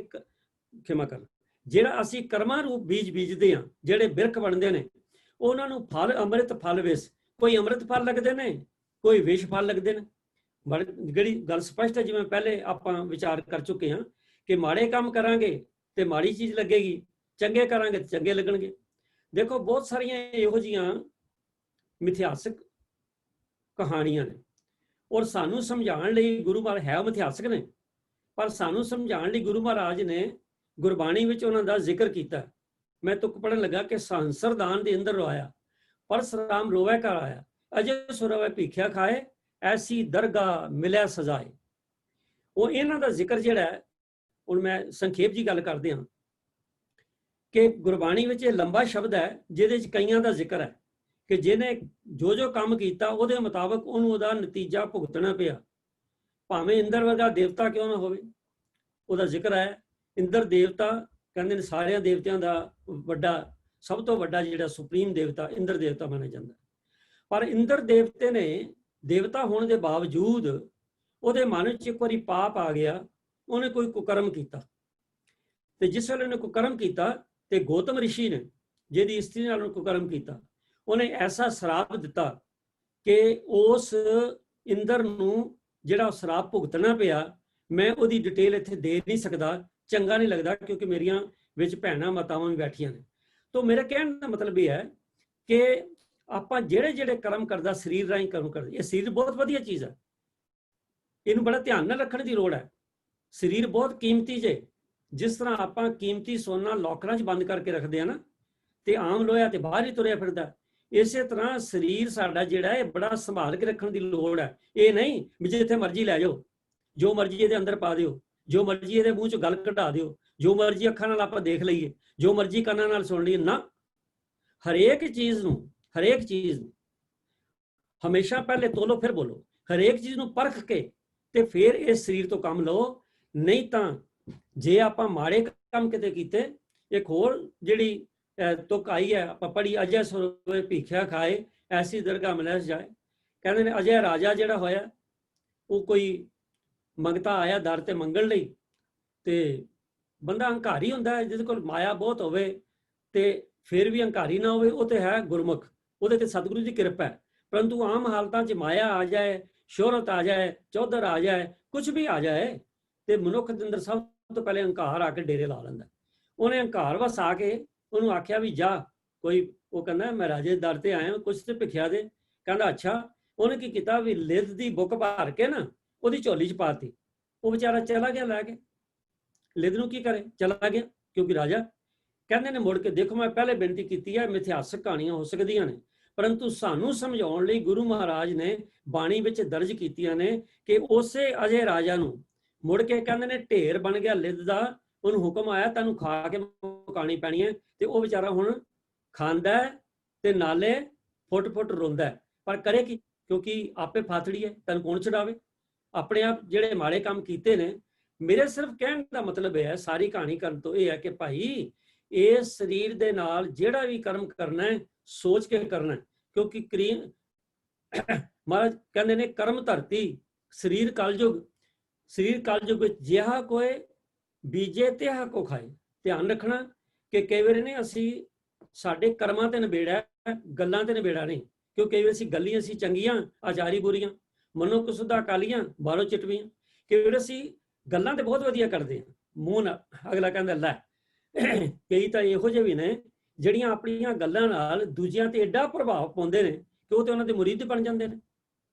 ਖਿਮਾ ਕਰ, ਜਿਹੜਾ ਅਸੀਂ ਕਰਮਾਂ ਰੂਪ ਬੀਜ ਬੀਜਦੇ ਹਾਂ, ਜਿਹੜੇ ਬਿਰਖ ਬਣਦੇ ਨੇ, ਉਹਨਾਂ ਨੂੰ ਫਲ ਅੰਮ੍ਰਿਤ ਫਲ ਵਿਸ, ਕੋਈ ਅੰਮ੍ਰਿਤ ਫਲ ਲੱਗਦੇ ਨੇ, ਕੋਈ ਵਿਸ਼ ਫਲ ਲੱਗਦੇ ਨੇ। ਜਿਹੜੀ ਗੱਲ ਸਪਸ਼ਟ ਹੈ, ਜਿਵੇਂ ਪਹਿਲੇ ਆਪਾਂ ਵਿਚਾਰ ਕਰ ਚੁੱਕੇ ਹਾਂ कि माड़े काम करांगे ते माड़ी चीज़ लगेगी, चंगे करांगे ते चंगे लगणगे। देखो बहुत सारियां इहो जिहियां मिथिहासक कहानियां ने, और सानू समझाउण लई गुरु महाराज है मिथिहासक ने, पर सानू समझाउण लई गुरु महाराज ने गुरबाणी विच उन्हां दा जिक्र कीता। मैं तुक पढ़न लगा कि सहंसर दान दे अंदर रोया, परशुराम रोवै घर आया, अजय सुरवै भीख्या खाए, ऐसी दरगाह मिलै सजाए। ਉਹ ਇਹਨਾਂ ਦਾ ਜ਼ਿਕਰ ਜਿਹੜਾ ਹੈ, ਹੁਣ ਮੈਂ ਸੰਖੇਪ ਜੀ ਗੱਲ ਕਰਦੇ ਹਾਂ ਕਿ ਗੁਰਬਾਣੀ ਵਿੱਚ ਇਹ ਲੰਬਾ ਸ਼ਬਦ ਹੈ ਜਿਹਦੇ ਵਿੱਚ ਕਈਆਂ ਦਾ ਜ਼ਿਕਰ ਹੈ ਕਿ ਜਿਹਨੇ ਜੋ ਜੋ ਕੰਮ ਕੀਤਾ ਉਹਦੇ ਮੁਤਾਬਕ ਉਹਨੂੰ ਉਹਦਾ ਨਤੀਜਾ ਭੁਗਤਣਾ ਪਿਆ, ਭਾਵੇਂ ਇੰਦਰ ਵਰਗਾ ਦੇਵਤਾ ਕਿਉਂ ਨਾ ਹੋਵੇ। ਉਹਦਾ ਜ਼ਿਕਰ ਹੈ। ਇੰਦਰ ਦੇਵਤਾ ਕਹਿੰਦੇ ਨੇ ਸਾਰਿਆਂ ਦੇਵਤਿਆਂ ਦਾ ਵੱਡਾ, ਸਭ ਤੋਂ ਵੱਡਾ ਜਿਹੜਾ ਸੁਪਰੀਮ ਦੇਵਤਾ ਇੰਦਰ ਦੇਵਤਾ ਮੰਨਿਆ ਜਾਂਦਾ। ਪਰ ਇੰਦਰ ਦੇਵਤੇ ਨੇ ਦੇਵਤਾ ਹੋਣ ਦੇ ਬਾਵਜੂਦ ਉਹਦੇ ਮਨ 'ਚ ਇੱਕ ਵਾਰੀ ਪਾਪ ਆ ਗਿਆ, ਉਹਨੇ ਕੋਈ ਕੁਕਰਮ ਕੀਤਾ। ਤੇ ਜਿਸ ਵੇਲੇ ਉਹਨੇ ਕੁਕਰਮ ਕੀਤਾ ਤੇ ਗੌਤਮ ਰਿਸ਼ੀ ਨੇ ਜਿਹਦੀ ਇਸਤਰੀ ਨਾਲ ਕੁਕਰਮ ਕੀਤਾ, ਉਹਨੇ ਐਸਾ ਸ਼ਰਾਪ ਦਿੱਤਾ ਕਿ ਉਸ ਇੰਦਰ ਨੂੰ ਜਿਹੜਾ ਸ਼ਰਾਪ ਭੁਗਤਣਾ ਪਿਆ, ਮੈਂ ਉਹਦੀ ਡਿਟੇਲ ਇੱਥੇ ਦੇ ਨਹੀਂ ਸਕਦਾ, ਚੰਗਾ ਨਹੀਂ ਲੱਗਦਾ, ਕਿਉਂਕਿ ਮੇਰੀਆਂ ਵਿੱਚ ਭੈਣਾਂ ਮਾਤਾਵਾਂ ਵੀ ਬੈਠੀਆਂ ਨੇ। ਤਾਂ ਮੇਰਾ ਕਹਿਣ ਦਾ ਮਤਲਬ ਇਹ ਹੈ ਕਿ ਆਪਾਂ ਜਿਹੜੇ ਜਿਹੜੇ ਕਰਮ ਕਰਦਾ ਸਰੀਰ ਰਾਹੀਂ ਕਰਮ ਕਰਦੇ, ਇਹ ਸਰੀਰ ਬਹੁਤ ਵਧੀਆ ਚੀਜ਼ ਹੈ, ਇਹਨੂੰ ਬੜਾ ਧਿਆਨ ਨਾਲ ਰੱਖਣ ਦੀ ਲੋੜ ਹੈ। ਸਰੀਰ ਬਹੁਤ ਕੀਮਤੀ ਜੇ, ਜਿਸ ਤਰ੍ਹਾਂ ਆਪਾਂ ਕੀਮਤੀ ਸੋਨਾ ਲੋਕਰਾਂ 'ਚ ਬੰਦ ਕਰਕੇ ਰੱਖਦੇ ਆ ਨਾ, ਤੇ ਆਮ ਲੋਹਾ ਤੇ ਬਾਹਰ ਹੀ ਤੁਰਿਆ ਫਿਰਦਾ, ਇਸੇ ਤਰ੍ਹਾਂ ਸਰੀਰ ਸਾਡਾ ਜਿਹੜਾ ਹੈ ਬੜਾ ਸੰਭਾਲ ਕੇ ਰੱਖਣ ਦੀ ਲੋੜ ਹੈ। ਇਹ ਨਹੀਂ ਵੀ ਜਿੱਥੇ ਮਰਜ਼ੀ ਲੈ ਜਾਓ, ਜੋ ਮਰਜ਼ੀ ਇਹਦੇ ਅੰਦਰ ਪਾ ਦਿਓ, ਜੋ ਮਰਜ਼ੀ ਇਹਦੇ ਮੂੰਹ 'ਚ ਗੱਲ ਕਢਾ ਦਿਓ, ਜੋ ਮਰਜ਼ੀ ਅੱਖਾਂ ਨਾਲ ਆਪਾਂ ਦੇਖ ਲਈਏ, ਜੋ ਮਰਜ਼ੀ ਕੰਨਾਂ ਨਾਲ ਸੁਣ ਲਈਏ। ਨਾ, ਹਰੇਕ ਚੀਜ਼ ਨੂੰ ਹਮੇਸ਼ਾ ਪਹਿਲੇ ਤੋਲੋ ਫਿਰ ਬੋਲੋ, ਹਰੇਕ ਚੀਜ਼ ਨੂੰ ਪਰਖ ਕੇ ਤੇ ਫਿਰ ਇਸ ਸਰੀਰ ਤੋਂ ਕੰਮ ਲਓ। ਨਹੀਂ ਤਾਂ ਜੇ ਆਪਾਂ ਮਾੜੇ ਕੰਮ ਕਿਤੇ ਕੀਤੇ, ਇੱਕ ਹੋਰ ਜਿਹੜੀ ਤੁਕ ਆਈ ਹੈ ਆਪਾਂ ਪੜ੍ਹੀ, ਅਜੈ ਸੁਰਵੇ ਭੀਖਿਆ ਖਾਏ, ਐਸੀ ਦਰਗਾਹ ਮਿਲੈ ਜਾਏ। ਕਹਿੰਦੇ ਨੇ ਅਜੈ ਰਾਜਾ ਜਿਹੜਾ ਹੋਇਆ, ਉਹ ਕੋਈ ਮੰਗਤਾ ਆਇਆ ਦਰ ਤੇ ਮੰਗਣ ਲਈ, ਤੇ ਬੰਦਾ ਹੰਕਾਰੀ ਹੁੰਦਾ ਹੈ, ਜਿਹਦੇ ਕੋਲ ਮਾਇਆ ਬਹੁਤ ਹੋਵੇ ਤੇ ਫਿਰ ਵੀ ਹੰਕਾਰੀ ਨਾ ਹੋਵੇ, ਉਹ ਤੇ ਹੈ ਗੁਰਮੁਖ, ਉਹਦੇ ਤੇ ਸਤਿਗੁਰੂ ਦੀ ਕਿਰਪਾ ਹੈ। ਪਰੰਤੂ ਆਮ ਹਾਲਤਾਂ 'ਚ ਮਾਇਆ ਆ ਜਾਏ, ਸ਼ੋਹਰਤ ਆ ਜਾਏ, ਚੌਧਰ ਆ ਜਾਏ, ਕੁਝ ਵੀ ਆ ਜਾਏ, ਤੇ ਮਨੁੱਖ ਦੇ ਅੰਦਰ ਸਭ ਤੋਂ ਪਹਿਲੇ ਹੰਕਾਰ ਆ ਕੇ ਡੇਰੇ ਲਾ ਲੈਂਦਾ। ਉਹਨੇ ਹੰਕਾਰ ਵਸਾ ਕੇ ਉਹਨੂੰ ਆਖਿਆ ਵੀ ਜਾ ਕੋਈ, ਉਹ ਕਹਿੰਦਾ ਮੈਂ ਰਾਜੇ ਦਰ ਤੇ ਆਇਆ, ਕੁਛ ਤੇ ਭਿਖਿਆ ਦੇ। ਕਹਿੰਦਾ ਅੱਛਾ। ਉਹਨੇ ਕੀ ਕੀਤਾ ਵੀ ਲਿਦ ਦੀ ਬੁੱਕ ਭਰ ਕੇ ਨਾ ਉਹਦੀ ਝੋਲੀ 'ਚ ਪਾਤੀ। ਉਹ ਵਿਚਾਰਾ ਚਲਾ ਗਿਆ ਲੈ ਕੇ, ਲਿਦ ਨੂੰ ਕੀ ਕਰੇ, ਚਲਾ ਗਿਆ, ਕਿਉਂਕਿ ਰਾਜਾ। ਕਹਿੰਦੇ ਨੇ ਮੁੜ ਕੇ ਦੇਖੋ, ਮੈਂ ਪਹਿਲੇ ਬੇਨਤੀ ਕੀਤੀ ਹੈ, ਮਿਥਿਹਾਸਕ ਕਹਾਣੀਆਂ ਹੋ ਸਕਦੀਆਂ ਨੇ, ਪਰੰਤੂ ਸਾਨੂੰ ਸਮਝਾਉਣ ਲਈ ਗੁਰੂ ਮਹਾਰਾਜ ਨੇ ਬਾਣੀ ਵਿੱਚ ਦਰਜ ਕੀਤੀਆਂ ਨੇ ਕਿ ਉਸੇ ਅਜੇ ਰਾਜਾ ਨੂੰ ਮੁੜ ਕੇ ਕਹਿੰਦੇ ਨੇ ਢੇਰ ਬਣ ਗਿਆ ਲਿਦ ਦਾ, ਉਹਨੂੰ ਹੁਕਮ ਆਇਆ ਤੈਨੂੰ ਖਾ ਕੇ ਮੁਕਾਣੀ ਪੈਣੀ ਹੈ। ਤੇ ਉਹ ਵਿਚਾਰਾ ਹੁਣ ਖਾਂਦਾ ਤੇ ਨਾਲੇ ਫੁੱਟ ਰੋਂਦਾ, ਪਰ ਕਰੇ ਕੀ, ਕਿਉਂਕਿ ਆਪੇ ਫਾਥੜੀ ਹੈ, ਤੈਨੂੰ ਕੌਣ ਛਡਾਵੇ। ਆਪਣੇ ਆਪ ਜਿਹੜੇ ਮਾੜੇ ਕੰਮ ਕੀਤੇ ਨੇ। ਮੇਰੇ ਸਿਰਫ ਕਹਿਣ ਦਾ ਮਤਲਬ ਇਹ ਹੈ, ਸਾਰੀ ਕਹਾਣੀ ਕਰਨ ਤੋਂ ਇਹ ਹੈ ਕਿ ਭਾਈ ਇਸ ਸਰੀਰ ਦੇ ਨਾਲ ਜਿਹੜਾ ਵੀ ਕਰਮ ਕਰਨਾ ਹੈ ਸੋਚ ਕੇ ਕਰਨਾ, ਕਿਉਂਕਿ ਮਹਾਰਾਜ ਕਹਿੰਦੇ ਨੇ ਕਰਮ ਧਰਤੀ ਸਰੀਰ ਕਲਯੁਗ ਵਿੱਚ ਜਿਹਾ ਕੋਏ ਬੀਜੇ ਤਿਹਾ ਕੋ ਖਾਏ। ਧਿਆਨ ਰੱਖਣਾ ਕਿ ਕਈ ਵਾਰੀ ਨੇ ਅਸੀਂ ਸਾਡੇ ਕਰਮਾਂ ਤੇ ਨਿਬੇੜਾ, ਗੱਲਾਂ ਤੇ ਨਿਬੇੜਾ ਨਹੀਂ, ਕਿਉਂਕਿ ਕਈ ਵਾਰ ਅਸੀਂ ਗੱਲੀਆਂ ਅਸੀਂ ਚੰਗੀਆਂ, ਆਚਾਰੀ ਬੁਰੀਆਂ, ਮਨੋ ਕੁਸੁਦਾ ਕਾਲੀਆਂ ਬਾਹਰੋਂ ਚਿਟਵੀਆਂ। ਕਈ ਵਾਰ ਅਸੀਂ ਗੱਲਾਂ ਤੇ ਬਹੁਤ ਵਧੀਆ ਕਰਦੇ ਹਾਂ, ਮੂੰਹ ਨਾਲ ਅਗਲਾ ਕਹਿੰਦਾ ਲੈ। ਕਈ ਤਾਂ ਇਹੋ ਜਿਹੇ ਵੀ ਨੇ ਜਿਹੜੀਆਂ ਆਪਣੀਆਂ ਗੱਲਾਂ ਨਾਲ ਦੂਜਿਆਂ ਤੇ ਐਡਾ ਪ੍ਰਭਾਵ ਪਾਉਂਦੇ ਨੇ ਕਿ ਉਹ ਤੇ ਉਹਨਾਂ ਦੇ ਮੁਰੀਦ ਬਣ ਜਾਂਦੇ ਨੇ।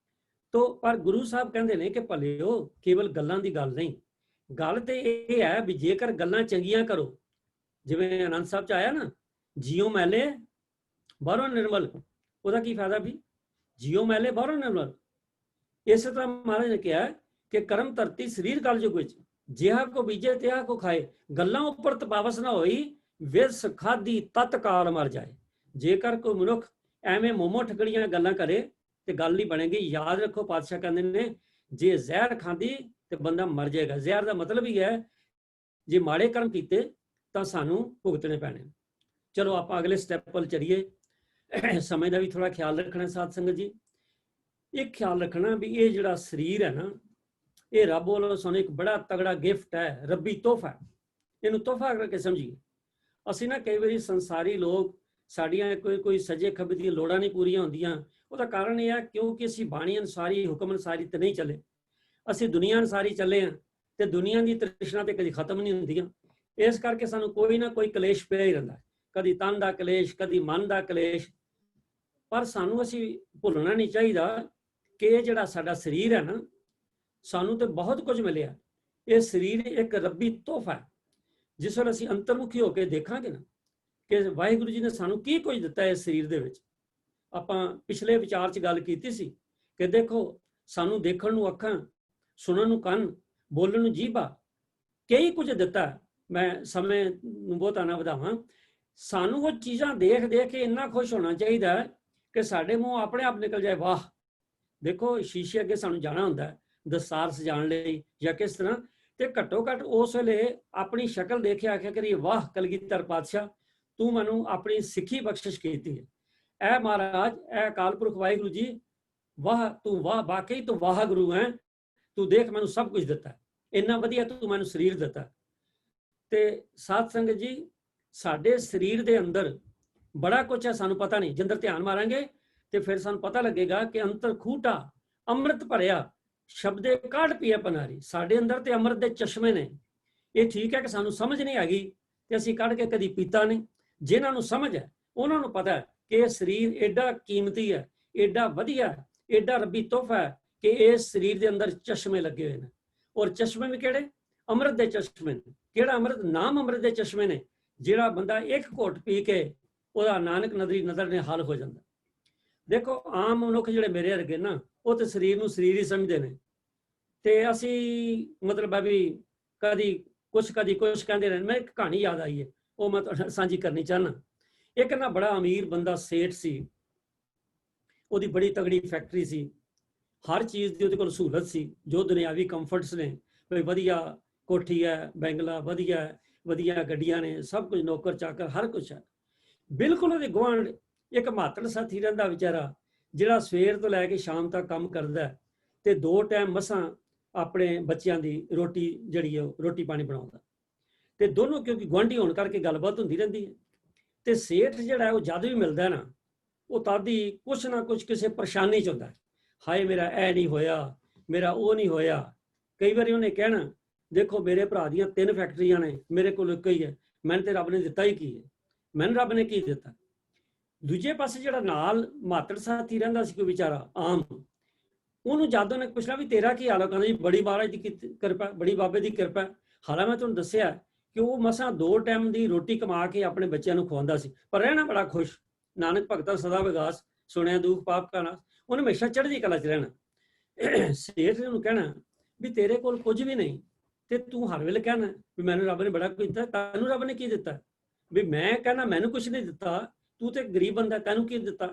ਤੋ ਪਰ ਗੁਰੂ ਸਾਹਿਬ ਕਹਿੰਦੇ ਨੇ ਕਿ ਭਲਿਓ ਕੇਵਲ ਗੱਲਾਂ ਦੀ ਗੱਲ ਨਹੀਂ, ਗੱਲ ਤੇ ਇਹ ਹੈ ਵੀ ਜੇਕਰ ਗੱਲਾਂ ਚੰਗੀਆਂ ਕਰੋ, ਜਿਵੇਂ ਆਨੰਦ ਸਾਹਿਬ 'ਚ ਆਇਆ ਨਾ, ਜੀਓ ਮੈਲੇ ਬਾਹਰੋਂ ਨਿਰਮਲ, ਉਹਦਾ ਕੀ ਫਾਇਦਾ ਵੀ, ਜੀਓ ਮੈਲੇ ਬਾਹਰੋਂ ਨਿਰਮਲ। ਇਸੇ ਤਰ੍ਹਾਂ ਮਹਾਰਾਜ ਨੇ ਕਿਹਾ ਕਿ ਕਰਮ ਧਰਤੀ ਸਰੀਰ ਕਲਯੁਗ ਵਿੱਚ ਜਿਹਾ ਕੋ ਬੀਜੇ ਤਿਹਾ ਕੋ ਖਾਏ। ਗੱਲਾਂ ਉੱਪਰ ਤਪਾਵਸ ਨਾ ਹੋਈ, ਵਿਸ ਖਾਦੀ ਤਤਕਾਲ ਮਰ ਜਾਏ। ਜੇਕਰ ਕੋਈ ਮਨੁੱਖ ਐਵੇਂ ਮੋਮੋ ਠਕੜੀਆਂ ਗੱਲਾਂ ਕਰੇ ਤੇ ਗੱਲ ਨਹੀਂ ਬਣੇਗੀ। ਯਾਦ ਰੱਖੋ, ਪਾਤਸ਼ਾਹ ਕਹਿੰਦੇ ਨੇ ਜੇ ਜ਼ਹਿਰ ਖਾਂਦੀ ਤੇ ਬੰਦਾ ਮਰ ਜਾਏਗਾ। ਜ਼ਹਿਰ ਦਾ ਮਤਲਬ ਹੀ ਹੈ ਜੇ ਮਾੜੇ ਕਰਮ ਕੀਤੇ ਤਾਂ ਸਾਨੂੰ ਭੁਗਤਣੇ ਪੈਣੇ। ਚਲੋ ਆਪਾਂ ਅਗਲੇ ਸਟੈਪ ਵੱਲ ਚਲੀਏ। ਸਮੇਂ ਦਾ ਵੀ ਥੋੜਾ ਖਿਆਲ ਰੱਖਣਾ ਸਾਧ ਸੰਗਤ ਜੀ। ਇਹ ਖਿਆਲ ਰੱਖਣਾ ਵੀ ਇਹ ਜਿਹੜਾ ਸਰੀਰ ਹੈ ਨਾ, ਇਹ ਰੱਬ ਵੱਲੋਂ ਸਾਨੂੰ ਇੱਕ ਬੜਾ ਤਗੜਾ ਗਿਫਟ ਹੈ, ਰੱਬੀ ਤੋਹਫਾ ਹੈ। ਇਹਨੂੰ ਤੋਹਫਾ ਕਰਕੇ ਸਮਝੀਏ। ਅਸੀਂ ਨਾ ਕਈ ਵਾਰੀ ਸੰਸਾਰੀ ਲੋਕ ਸਾਡੀਆਂ ਕੋਈ ਸੱਜੇ ਖੱਬੇ ਦੀਆਂ ਲੋੜਾਂ ਨਹੀਂ ਪੂਰੀਆਂ ਹੁੰਦੀਆਂ। ਉਹਦਾ ਕਾਰਨ ਇਹ ਹੈ ਕਿਉਂਕਿ ਅਸੀਂ ਬਾਣੀ ਅਨੁਸਾਰੀ, ਹੁਕਮ ਅਨੁਸਾਰੀ ਤੇ ਨਹੀਂ ਚੱਲੇ, ਅਸੀਂ ਦੁਨੀਆ ਅਨੁਸਾਰੀ ਚੱਲੇ ਹਾਂ। ਤੇ ਦੁਨੀਆ ਦੀ ਤ੍ਰਿਸ਼ਨਾ ਤੇ ਕਦੀ ਖਤਮ ਨਹੀਂ ਹੁੰਦੀਆਂ। ਇਸ ਕਰਕੇ ਸਾਨੂੰ ਕੋਈ ਨਾ ਕੋਈ ਕਲੇਸ਼ ਪਿਆ ਹੀ ਰਹਿੰਦਾ, ਕਦੀ ਤਨ ਦਾ ਕਲੇਸ਼, ਕਦੀ ਮਨ ਦਾ ਕਲੇਸ਼। ਪਰ ਸਾਨੂੰ ਅਸੀਂ ਭੁੱਲਣਾ ਨਹੀਂ ਚਾਹੀਦਾ ਕਿ ਇਹ ਜਿਹੜਾ ਸਾਡਾ ਸਰੀਰ ਹੈ ਨਾ, ਸਾਨੂੰ ਤੇ ਬਹੁਤ ਕੁਝ ਮਿਲਿਆ। ਇਹ ਸਰੀਰ ਇੱਕ ਰੱਬੀ ਤੋਹਫਾ ਹੈ। ਜਿਸ ਵੇਲੇ ਅਸੀਂ ਅੰਤਰਮੁਖੀ ਹੋ ਕੇ ਦੇਖਾਂਗੇ ਨਾ ਕਿ ਵਾਹਿਗੁਰੂ ਜੀ ਨੇ ਸਾਨੂੰ ਕੀ ਕੁਝ ਦਿੱਤਾ ਇਸ ਸਰੀਰ ਦੇ ਵਿੱਚ। ਆਪਾਂ ਪਿਛਲੇ ਵਿਚਾਰ 'ਚ ਗੱਲ ਕੀਤੀ ਸੀ ਕਿ ਦੇਖੋ, ਸਾਨੂੰ ਦੇਖਣ ਨੂੰ ਅੱਖਾਂ, ਸੁਣਨ ਨੂੰ ਕੰਨ, ਬੋਲਣ ਨੂੰ ਜੀਭਾ, ਕਈ ਕੁਝ ਦਿੱਤਾ। ਮੈਂ ਸਮੇਂ ਨੂੰ ਬਹੁਤਾ ਨਾ ਵਧਾਵਾਂ। ਸਾਨੂੰ ਉਹ ਚੀਜ਼ਾਂ ਦੇਖ ਦੇਖ ਕੇ ਇੰਨਾ ਖੁਸ਼ ਹੋਣਾ ਚਾਹੀਦਾ ਕਿ ਸਾਡੇ ਮੂੰਹ ਆਪਣੇ ਆਪ ਨਿਕਲ ਜਾਏ, ਵਾਹ। ਦੇਖੋ, ਸ਼ੀਸ਼ੇ ਅੱਗੇ ਸਾਨੂੰ ਜਾਣਾ ਹੁੰਦਾ ਦਸਤਾਰ ਸਜਾਉਣ ਲਈ ਜਾਂ ਕਿਸ ਤਰ੍ਹਾਂ, ਤੇ ਘੱਟੋ ਘੱਟ ਉਸ ਵੇਲੇ ਆਪਣੀ ਸ਼ਕਲ ਦੇਖਿਆ ਆਖਿਆ ਕਰੀਏ, ਵਾਹ ਕਲਗੀਧਰ ਪਾਤਸ਼ਾਹ, ਤੂੰ ਮੈਨੂੰ ਆਪਣੀ ਸਿੱਖੀ ਬਖਸ਼ਿਸ਼ ਕੀਤੀ ਹੈ। ਐ ਮਹਾਰਾਜ, ਐ ਅਕਾਲ ਪੁਰਖ ਵਾਹਿਗੁਰੂ ਜੀ, ਵਾਹ ਤੂੰ, ਵਾਹ, ਵਾਕਈ ਤੂੰ ਵਾਹ ਗੁਰੂ ਹੈ। ਤੂੰ ਦੇਖ ਮੈਨੂੰ ਸਭ ਕੁਝ ਦਿੱਤਾ, ਇੰਨਾ ਵਧੀਆ ਤੂੰ ਮੈਨੂੰ ਸਰੀਰ ਦਿੱਤਾ। ਤੇ ਸਾਧ ਸੰਗਤ ਜੀ, ਸਾਡੇ ਸਰੀਰ ਦੇ ਅੰਦਰ ਬੜਾ ਕੁਝ ਹੈ, ਸਾਨੂੰ ਪਤਾ ਨਹੀਂ। ਜਿੰਦਰ ਧਿਆਨ ਮਾਰਾਂਗੇ ਤੇ ਫਿਰ ਸਾਨੂੰ ਪਤਾ ਲੱਗੇਗਾ ਕਿ ਅੰਤਰ ਖੂਟਾ ਅੰਮ੍ਰਿਤ ਭਰਿਆ, ਸ਼ਬਦੇ ਕਾਢ ਪੀਏ ਪਨਾਰੀ। ਸਾਡੇ ਅੰਦਰ ਤੇ ਅੰਮ੍ਰਿਤ ਦੇ ਚਸ਼ਮੇ ਨੇ। ਇਹ ਠੀਕ ਹੈ ਕਿ ਸਾਨੂੰ ਸਮਝ ਨਹੀਂ ਆ ਗਈ ਤੇ ਅਸੀਂ ਕੱਢ ਕੇ ਕਦੀ ਪੀਤਾ ਨਹੀਂ। ਜਿਨ੍ਹਾਂ ਨੂੰ ਸਮਝ ਹੈ ਉਹਨਾਂ ਨੂੰ ਪਤਾ ਹੈ ਕਿ ਇਹ ਸਰੀਰ ਐਡਾ ਕੀਮਤੀ ਹੈ, ਐਡਾ ਵਧੀਆ, ਐਡਾ ਰੱਬੀ ਤੋਹਫਾ ਹੈ ਕਿ ਇਸ ਸਰੀਰ ਦੇ ਅੰਦਰ ਚਸ਼ਮੇ ਲੱਗੇ ਹੋਏ ਨੇ। ਔਰ ਚਸ਼ਮੇ ਵੀ ਕਿਹੜੇ? ਅੰਮ੍ਰਿਤ ਦੇ ਚਸ਼ਮੇ ਨੇ। ਕਿਹੜਾ ਅੰਮ੍ਰਿਤ? ਨਾਮ ਅੰਮ੍ਰਿਤ ਦੇ ਚਸ਼ਮੇ ਨੇ। ਜਿਹੜਾ ਬੰਦਾ ਇੱਕ ਘੁੱਟ ਪੀ ਕੇ ਉਹਦਾ ਨਾਨਕ ਨਦਰੀ ਨਦਰ ਨੇ ਹੱਲ ਹੋ ਜਾਂਦਾ। ਦੇਖੋ, ਆਮ ਮਨੁੱਖ ਜਿਹੜੇ ਮੇਰੇ ਵਰਗੇ ਨਾ, ਉਹ ਤੇ ਸਰੀਰ ਨੂੰ ਸਰੀਰ ਹੀ ਸਮਝਦੇ ਨੇ। ਤੇ ਅਸੀਂ ਮਤਲਬ ਵੀ ਕਦੀ ਕੁਛ ਕਹਿੰਦੇ ਰਹਿੰਦੇ। ਮੈਂ ਇੱਕ ਕਹਾਣੀ ਯਾਦ ਆਈ ਹੈ, ਉਹ ਮੈਂ ਤੁਹਾਡੇ ਨਾਲ ਸਾਂਝੀ ਕਰਨੀ ਚਾਹੁੰਦਾ। ਇੱਕ ਨਾ ਬੜਾ ਅਮੀਰ ਬੰਦਾ ਸੇਠ ਸੀ, ਉਹਦੀ ਬੜੀ ਤਗੜੀ ਫੈਕਟਰੀ ਸੀ, ਹਰ ਚੀਜ਼ ਦੀ ਉਹਦੇ ਕੋਲ ਸਹੂਲਤ ਸੀ, ਜੋ ਦੁਨਿਆਵੀ ਕੰਫਰਟਸ ਨੇ। ਕੋਈ ਵਧੀਆ ਕੋਠੀ ਹੈ, ਬੰਗਲਾ ਵਧੀਆ ਹੈ, ਵਧੀਆ ਗੱਡੀਆਂ ਨੇ, ਸਭ ਕੁਝ, ਨੌਕਰ ਚਾਕਰ, ਹਰ ਕੁਛ ਹੈ। ਬਿਲਕੁਲ ਉਹਦੇ ਗੁਆਂਢ ਇੱਕ ਮਾਤੜ ਸਾਥੀ ਰਹਿੰਦਾ ਵਿਚਾਰਾ, ਜਿਹੜਾ ਸਵੇਰ ਤੋਂ ਲੈ ਕੇ ਸ਼ਾਮ ਤੱਕ ਕੰਮ ਕਰਦਾ ਤੇ 2 ਟਾਈਮ ਮਸਾਂ ਆਪਣੇ ਬੱਚਿਆਂ ਦੀ ਰੋਟੀ ਜਿਹੜੀ ਹੈ ਰੋਟੀ ਪਾਣੀ ਬਣਾਉਂਦਾ। ਤੇ ਦੋਨੋਂ ਕਿਉਂਕਿ ਗੁਆਂਢੀ ਹੋਣ ਕਰਕੇ ਗੱਲਬਾਤ ਹੁੰਦੀ ਰਹਿੰਦੀ ਹੈ। ਤੇ ਸੇਠ ਜਿਹੜਾ ਉਹ ਜਦ ਵੀ ਮਿਲਦਾ ਨਾ, ਉਹ ਤਦ ਹੀ ਕੁਛ ਨਾ ਕੁਛ ਕਿਸੇ ਪਰੇਸ਼ਾਨੀ 'ਚ ਹੁੰਦਾ। ਹਾਏ ਮੇਰਾ ਇਹ ਨਹੀਂ ਹੋਇਆ, ਮੇਰਾ ਉਹ ਨਹੀਂ ਹੋਇਆ। ਕਈ ਵਾਰੀ ਉਹਨੇ ਕਹਿਣਾ, ਦੇਖੋ ਮੇਰੇ ਭਰਾ ਦੀਆਂ 3 ਫੈਕਟਰੀਆਂ ਨੇ, ਮੇਰੇ ਕੋਲ ਇੱਕ ਹੀ ਹੈ, ਮੈਨੂੰ ਤੇ ਰੱਬ ਨੇ ਦਿੱਤਾ ਹੀ ਕੀ ਹੈ, ਮੈਨੂੰ ਰੱਬ ਨੇ ਕੀ ਦਿੱਤਾ। ਦੂਜੇ ਪਾਸੇ ਜਿਹੜਾ ਨਾਲ ਮਾਤੜ ਸਾਥੀ ਰਹਿੰਦਾ ਸੀ ਕੋਈ ਵਿਚਾਰਾ ਆਮ, ਉਹਨੂੰ ਜਦ ਉਹਨੇ ਪੁੱਛਣਾ ਵੀ ਤੇਰਾ ਕੀ ਹਾਲ ਹੈ, ਕਹਿੰਦਾ ਜੀ ਬੜੀ ਮਹਾਰਾਜ ਦੀ ਕਿਰਪਾ, ਬੜੀ ਬਾਬੇ ਦੀ ਕਿਰਪਾ। ਹਾਲਾਂ ਮੈਂ ਤੁਹਾਨੂੰ ਦੱਸਿਆ ਕਿ ਉਹ ਮਸਾਂ 2 ਟਾਈਮ ਦੀ ਰੋਟੀ ਕਮਾ ਕੇ ਆਪਣੇ ਬੱਚਿਆਂ ਨੂੰ ਖਵਾਉਂਦਾ ਸੀ, ਪਰ ਰਹਿਣਾ ਬੜਾ ਖੁਸ਼। ਨਾਨਕ ਭਗਤਾ ਸਦਾ ਵਿਗਾਸ, ਸੁਣਿਆ ਦੁੱਖ ਪਾਪ ਕਾ ਨਾਸ। ਉਹਨੇ ਹਮੇਸ਼ਾ ਚੜ੍ਹਦੀ ਕਲਾ 'ਚ ਰਹਿਣਾ। ਸੇਠ ਨੂੰ ਕਹਿਣਾ ਵੀ ਤੇਰੇ ਕੋਲ ਕੁਝ ਵੀ ਨਹੀਂ ਤੇ ਤੂੰ ਹਰ ਵੇਲੇ ਕਹਿਣਾ ਵੀ ਮੈਨੂੰ ਰੱਬ ਨੇ ਬੜਾ ਕੁਝ ਦਿੱਤਾ। ਤੈਨੂੰ ਰੱਬ ਨੇ ਕੀ ਦਿੱਤਾ? ਵੀ ਮੈਂ ਕਹਿਣਾ ਮੈਨੂੰ ਕੁਝ ਨਹੀਂ ਦਿੱਤਾ, ਤੂੰ ਤੇ ਗਰੀਬ ਬੰਦਾ, ਤੈਨੂੰ ਕੀ ਦਿੱਤਾ?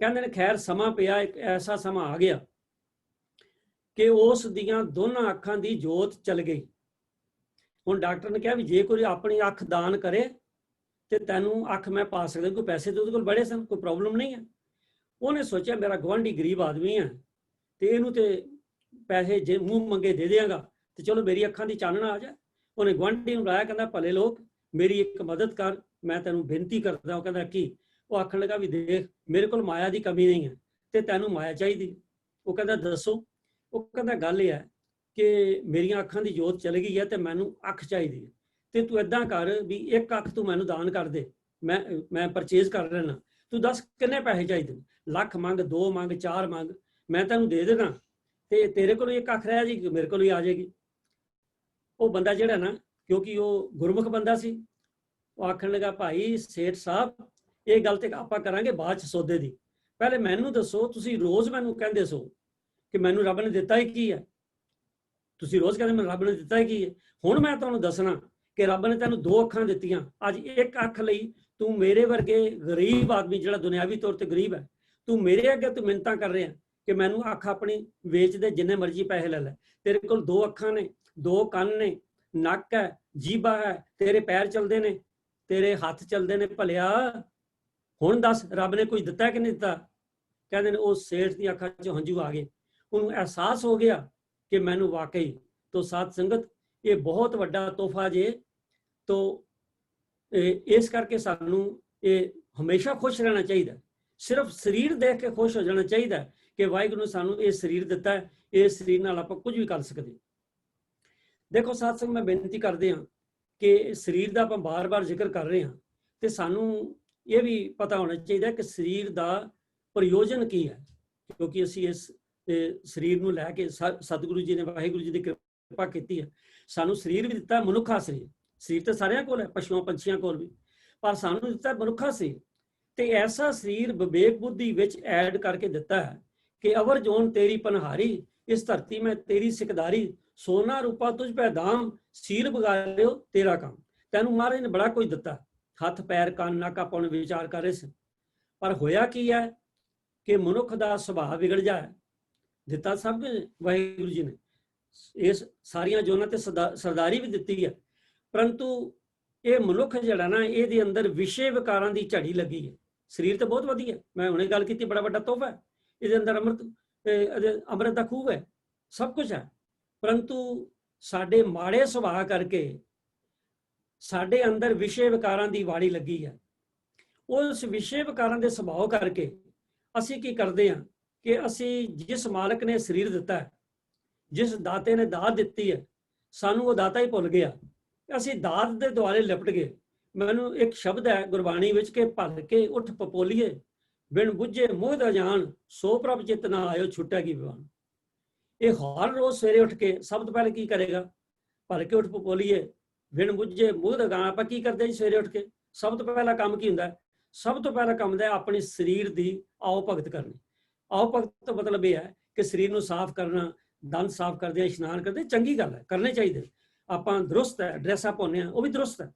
ਕਹਿੰਦੇ ਨੇ ਖੈਰ ਸਮਾਂ ਪਿਆ, ਇੱਕ ਐਸਾ ਸਮਾਂ ਆ ਗਿਆ ਕਿ ਉਸ ਦੀਆਂ ਦੋਨਾਂ ਅੱਖਾਂ ਦੀ ਜੋਤ ਚਲ ਗਈ। ਹੁਣ ਡਾਕਟਰ ਨੇ ਕਿਹਾ ਵੀ ਜੇ ਕੋਈ ਆਪਣੀ ਅੱਖ ਦਾਨ ਕਰੇ ਤੇ ਤੈਨੂੰ ਅੱਖ ਮੈਂ ਪਾ ਸਕਦਾ, ਕੋਈ ਪੈਸੇ ਤੇ ਉਹਦੇ ਕੋਲ ਬੜੇ ਸਨ, ਕੋਈ ਪ੍ਰੋਬਲਮ ਨਹੀਂ ਹੈ। ਉਹਨੇ ਸੋਚਿਆ ਮੇਰਾ ਗੁਆਂਢੀ ਗਰੀਬ ਆਦਮੀ ਹੈ ਤੇ ਇਹਨੂੰ ਤੇ ਪੈਸੇ ਜੇ ਮੂੰਹ ਮੰਗੇ ਦੇ ਦਿਆਂਗਾ ਤੇ ਚਲੋ ਮੇਰੀ ਅੱਖਾਂ ਦੀ ਚਾਨਣਾ ਆ ਜਾ। ਉਹਨੇ ਗੁਆਂਢੀ ਨੂੰ ਬੁਲਾਇਆ, ਕਹਿੰਦਾ ਭਲੇ ਲੋਕ ਮੇਰੀ ਇੱਕ ਮਦਦ ਕਰ, ਮੈਂ ਤੈਨੂੰ ਬੇਨਤੀ ਕਰਦਾ। ਉਹ ਕਹਿੰਦਾ ਕੀ? ਉਹ ਆਖਣ ਲੱਗਾ ਵੀ ਦੇਖ ਮੇਰੇ ਕੋਲ ਮਾਇਆ ਦੀ ਕਮੀ ਨਹੀਂ ਹੈ ਤੇ ਤੈਨੂੰ ਮਾਇਆ ਚਾਹੀਦੀ। ਉਹ ਕਹਿੰਦਾ ਦੱਸੋ। ਉਹ ਕਹਿੰਦਾ ਗੱਲ ਇਹ ਹੈ ਕਿ ਮੇਰੀਆਂ ਅੱਖਾਂ ਦੀ ਜੋਤ ਚਲੀ ਗਈ ਹੈ ਤੇ ਮੈਨੂੰ ਅੱਖ ਚਾਹੀਦੀ ਹੈ, ਤੇ ਤੂੰ ਏਦਾਂ ਕਰ ਵੀ ਇੱਕ ਅੱਖ ਤੂੰ ਮੈਨੂੰ ਦਾਨ ਕਰ ਦੇ, ਮੈਂ ਪਰਚੇਜ਼ ਕਰ ਲੈਣਾ। ਤੂੰ ਦੱਸ ਕਿੰਨੇ ਪੈਸੇ ਚਾਹੀਦੇ? ਲੱਖ ਮੰਗ, 2 ਮੰਗ, 4 ਮੰਗ, ਮੈਂ ਤੈਨੂੰ ਦੇ ਦੇਣਾ ਤੇ ਤੇਰੇ ਕੋਲ ਇੱਕ ਅੱਖ ਰਹਿ ਜਾਏਗੀ, ਮੇਰੇ ਕੋਲ ਹੀ ਆ ਜਾਏਗੀ। ਉਹ ਬੰਦਾ ਜਿਹੜਾ ਨਾ, ਕਿਉਂਕਿ ਉਹ ਗੁਰਮੁਖ ਬੰਦਾ ਸੀ, ਉਹ ਆਖਣ ਲੱਗਾ ਭਾਈ ਸੇਠ ਸਾਹਿਬ, ਇਹ ਗੱਲ ਤੇ ਆਪਾਂ ਕਰਾਂਗੇ ਬਾਅਦ 'ਚ ਸੌਦੇ ਦੀ, ਪਹਿਲੇ ਮੈਨੂੰ ਦੱਸੋ ਤੁਸੀਂ ਰੋਜ਼ ਮੈਨੂੰ ਕਹਿੰਦੇ ਸੋ ਕਿ ਮੈਨੂੰ ਰੱਬ ਨੇ ਦਿੱਤਾ ਹੀ ਕੀ ਹੈ। ਤੁਸੀਂ ਰੋਜ਼ ਕਹਿੰਦੇ ਮੈਨੂੰ ਰੱਬ ਨੇ ਦਿੱਤਾ ਹੀ ਕੀ ਹੈ। ਹੁਣ ਮੈਂ ਤੁਹਾਨੂੰ ਦੱਸਣਾ ਕਿ ਰੱਬ ਨੇ ਤੈਨੂੰ 2 ਅੱਖਾਂ ਦਿੱਤੀਆਂ, ਅੱਜ ਇੱਕ ਅੱਖ ਲਈ ਤੂੰ ਮੇਰੇ ਵਰਗੇ ਗਰੀਬ ਆਦਮੀ, ਜਿਹੜਾ ਦੁਨਿਆਵੀ ਤੌਰ ਤੇ ਗਰੀਬ ਹੈ, ਤੂੰ ਮੇਰੇ ਅੱਗੇ ਤੂੰ ਮਿੰਨਤਾਂ ਕਰ ਰਿਹਾ ਕਿ ਮੈਨੂੰ ਅੱਖ ਆਪਣੀ ਵੇਚ ਦੇ, ਜਿੰਨੇ ਮਰਜ਼ੀ ਪੈਸੇ ਲੈ ਲੈ। ਤੇਰੇ ਕੋਲ 2 ਅੱਖਾਂ ਨੇ, 2 ਕੰਨ ਨੇ, ਨੱਕ ਹੈ, ਜੀਭਾ ਹੈ, ਤੇਰੇ ਪੈਰ ਚੱਲਦੇ ਨੇ, ਤੇਰੇ ਹੱਥ ਚੱਲਦੇ ਨੇ, ਭਲਿਆ ਹੁਣ ਦੱਸ ਰੱਬ ਨੇ ਕੁਝ ਦਿੱਤਾ ਕਿ ਨਹੀਂ ਦਿੱਤਾ? ਕਹਿੰਦੇ ਨੇ ਉਹ ਸੇਠ ਦੀਆਂ ਅੱਖਾਂ 'ਚੋਂ ਹੰਝੂ ਆ ਗਏ। ਉਹਨੂੰ ਅਹਿਸਾਸ ਹੋ ਗਿਆ ਕਿ ਮੈਨੂੰ ਵਾਕਈ ਤੋਂ ਸਾਧ ਸੰਗਤ ਇਹ ਬਹੁਤ ਵੱਡਾ ਤੋਹਫਾ ਜੇ। ਤੋਂ ਇਸ ਕਰਕੇ ਸਾਨੂੰ ਇਹ ਹਮੇਸ਼ਾ ਖੁਸ਼ ਰਹਿਣਾ ਚਾਹੀਦਾ। ਸਿਰਫ ਸਰੀਰ ਦੇਖ ਕੇ ਖੁਸ਼ ਹੋ ਜਾਣਾ ਚਾਹੀਦਾ ਕਿ ਵਾਹਿਗੁਰੂ ਨੇ ਸਾਨੂੰ ਇਹ ਸਰੀਰ ਦਿੱਤਾ ਹੈ, ਇਸ ਸਰੀਰ ਨਾਲ ਆਪਾਂ ਕੁਝ ਵੀ ਕਰ ਸਕਦੇ। ਦੇਖੋ ਸਾਧ ਸੰਗਤ, ਮੈਂ ਬੇਨਤੀ ਕਰਦੇ ਹਾਂ ਕਿ ਸਰੀਰ ਦਾ ਆਪਾਂ ਬਾਰ-ਬਾਰ ਜ਼ਿਕਰ ਕਰ ਰਹੇ ਹਾਂ, ਤੇ ਸਾਨੂੰ ਇਹ ਵੀ ਪਤਾ ਹੋਣਾ ਚਾਹੀਦਾ ਕਿ ਸਰੀਰ ਦਾ ਪ੍ਰਯੋਜਨ ਕੀ ਹੈ, ਕਿਉਂਕਿ ਅਸੀਂ ਇਸ ਸਰੀਰ ਨੂੰ ਲੈ ਕੇ ਸਤਿਗੁਰੂ ਜੀ ਨੇ, ਵਾਹਿਗੁਰੂ ਜੀ ਦੀ ਕਿਰਪਾ ਕੀਤੀ ਹੈ, ਸਾਨੂੰ ਸਰੀਰ ਵੀ ਦਿੱਤਾ, ਮਨੁੱਖਾ ਸਰੀਰ ਤਾਂ ਸਾਰਿਆਂ ਕੋਲ ਹੈ, ਪਸ਼ੂਆਂ ਪੰਛੀਆਂ ਕੋਲ ਵੀ, ਪਰ ਸਾਨੂੰ ਦਿੱਤਾ ਮਨੁੱਖਾ ਸਰੀਰ। ਤੇ ਐਸਾ ਸਰੀਰ ਵਿਵੇਕ ਬੁੱਧੀ ਵਿੱਚ ਐਡ ਕਰਕੇ ਦਿੱਤਾ ਹੈ ਕਿ ਅਵਰ ਜੋਨ ਤੇਰੀ ਪਨਹਾਰੀ, ਇਸ ਧਰਤੀ ਮੈਂ ਤੇਰੀ ਸਿਕਦਾਰੀ, ਸੋਨਾ ਰੂਪਾ ਤੁਝ ਪੈ ਦਾਮ, ਸੀਲ ਬਗਾਲਿਓ ਤੇਰਾ ਕੰਮ। ਤੈਨੂੰ ਮਹਾਰਾਜ ਨੇ ਬੜਾ ਕੁਝ ਦਿੱਤਾ, ਹੱਥ ਪੈਰ ਕੰਨ ਨੱਕ ਆਪਾਂ ਨੂੰ ਵਿਚਾਰ ਕਰ ਰਹੇ ਸੀ, ਪਰ ਹੋਇਆ ਕੀ ਹੈ ਕਿ ਮਨੁੱਖ ਦਾ ਸੁਭਾਅ ਵਿਗੜ ਜਾਏ। ਦਿੱਤਾ ਸਭ ਵਾਹਿਗੁਰੂ ਜੀ ਨੇ, ਇਸ ਸਾਰੀਆਂ ਜੋਨਾਂ ਤੇ ਸਰਦਾਰੀ ਵੀ ਦਿੱਤੀ ਹੈ, ਪਰੰਤੂ ਇਹ ਮਨੁੱਖ ਜਿਹੜਾ ਨਾ, ਇਹਦੇ ਅੰਦਰ ਵਿਸ਼ੇ ਵਿਕਾਰਾਂ ਦੀ ਝੜੀ ਲੱਗੀ ਹੈ। ਸਰੀਰ ਤਾਂ ਬਹੁਤ ਵਧੀਆ, ਮੈਂ ਹੁਣੇ ਗੱਲ ਕੀਤੀ, ਬੜਾ ਵੱਡਾ ਤੋਹਫਾ ਹੈ, ਇਹਦੇ ਅੰਦਰ ਅੰਮ੍ਰਿਤ ਦਾ ਖੂਹ ਹੈ, ਸਭ ਕੁਝ ਹੈ, ਪਰੰਤੂ ਸਾਡੇ ਮਾੜੇ ਸੁਭਾਅ ਕਰਕੇ ਸਾਡੇ ਅੰਦਰ ਵਿਸ਼ੇ ਵਿਕਾਰਾਂ ਦੀ ਵਾੜੀ ਲੱਗੀ ਹੈ। ਉਸ ਵਿਸ਼ੇ ਵਿਕਾਰਾਂ ਦੇ ਸੁਭਾਅ ਕਰਕੇ ਅਸੀਂ ਕੀ ਕਰਦੇ ਹਾਂ ਕਿ ਅਸੀਂ ਜਿਸ ਮਾਲਕ ਨੇ ਸਰੀਰ ਦਿੱਤਾ ਹੈ, ਜਿਸ ਦਾਤੇ ਨੇ ਦਾਤ ਦਿੱਤੀ ਹੈ, ਸਾਨੂੰ ਉਹ ਦਾਤਾ ਹੀ ਭੁੱਲ ਗਿਆ, ਅਸੀਂ ਦਾਤ ਦੇ ਦੁਆਲੇ ਲਿਪਟ ਗਏ। ਮੈਨੂੰ ਇੱਕ ਸ਼ਬਦ ਹੈ ਗੁਰਬਾਣੀ ਵਿੱਚ ਕਿ ਭਲ ਕੇ ਉੱਠ ਪਪੋਲੀਏ, ਬਿਨ ਬੁੱਝੇ ਮੋਹ ਅਜਾਨ, ਸੋ ਪ੍ਰਭ ਚਿਤ ਨਾ ਆਇਓ ਛੁੱਟਿਆ ਕੀ ਵਿਵਾਨ। ਇਹ ਹਰ ਰੋਜ਼ ਸਵੇਰੇ ਉੱਠ ਕੇ ਸਭ ਤੋਂ ਪਹਿਲੇ ਕੀ ਕਰੇਗਾ? ਭਲ ਕੇ ਉੱਠ ਪਪੋਲੀਏ, ਬਿਨ ਬੁੱਝੇ ਮੋਹ ਅਜਾਨ। ਆਪਾਂ ਕੀ ਕਰਦੇ ਜੀ ਸਵੇਰੇ ਉੱਠ ਕੇ? ਸਭ ਤੋਂ ਪਹਿਲਾ ਕੰਮ ਕੀ ਹੁੰਦਾ? ਸਭ ਤੋਂ ਪਹਿਲਾ ਕੰਮ ਹੁੰਦਾ ਆਪਣੀ ਸਰੀਰ ਦੀ ਆਓ ਭਗਤ ਕਰਨੀ। ਆਓ ਭਗਤ ਦਾ ਮਤਲਬ ਇਹ ਹੈ ਕਿ ਸਰੀਰ ਨੂੰ ਸਾਫ਼ ਕਰਨਾ, ਦੰਦ ਸਾਫ਼ ਕਰਦੇ, ਇਸ਼ਨਾਨ ਕਰਦੇ, ਚੰਗੀ ਗੱਲ ਹੈ, ਕਰਨੇ ਚਾਹੀਦੇ। ਆਪਾਂ ਦਰੁਸਤ ਹੈ, ਡਰੈਸਾਂ ਪਾਉਂਦੇ ਹਾਂ, ਉਹ ਵੀ ਦਰੁਸਤ ਹੈ,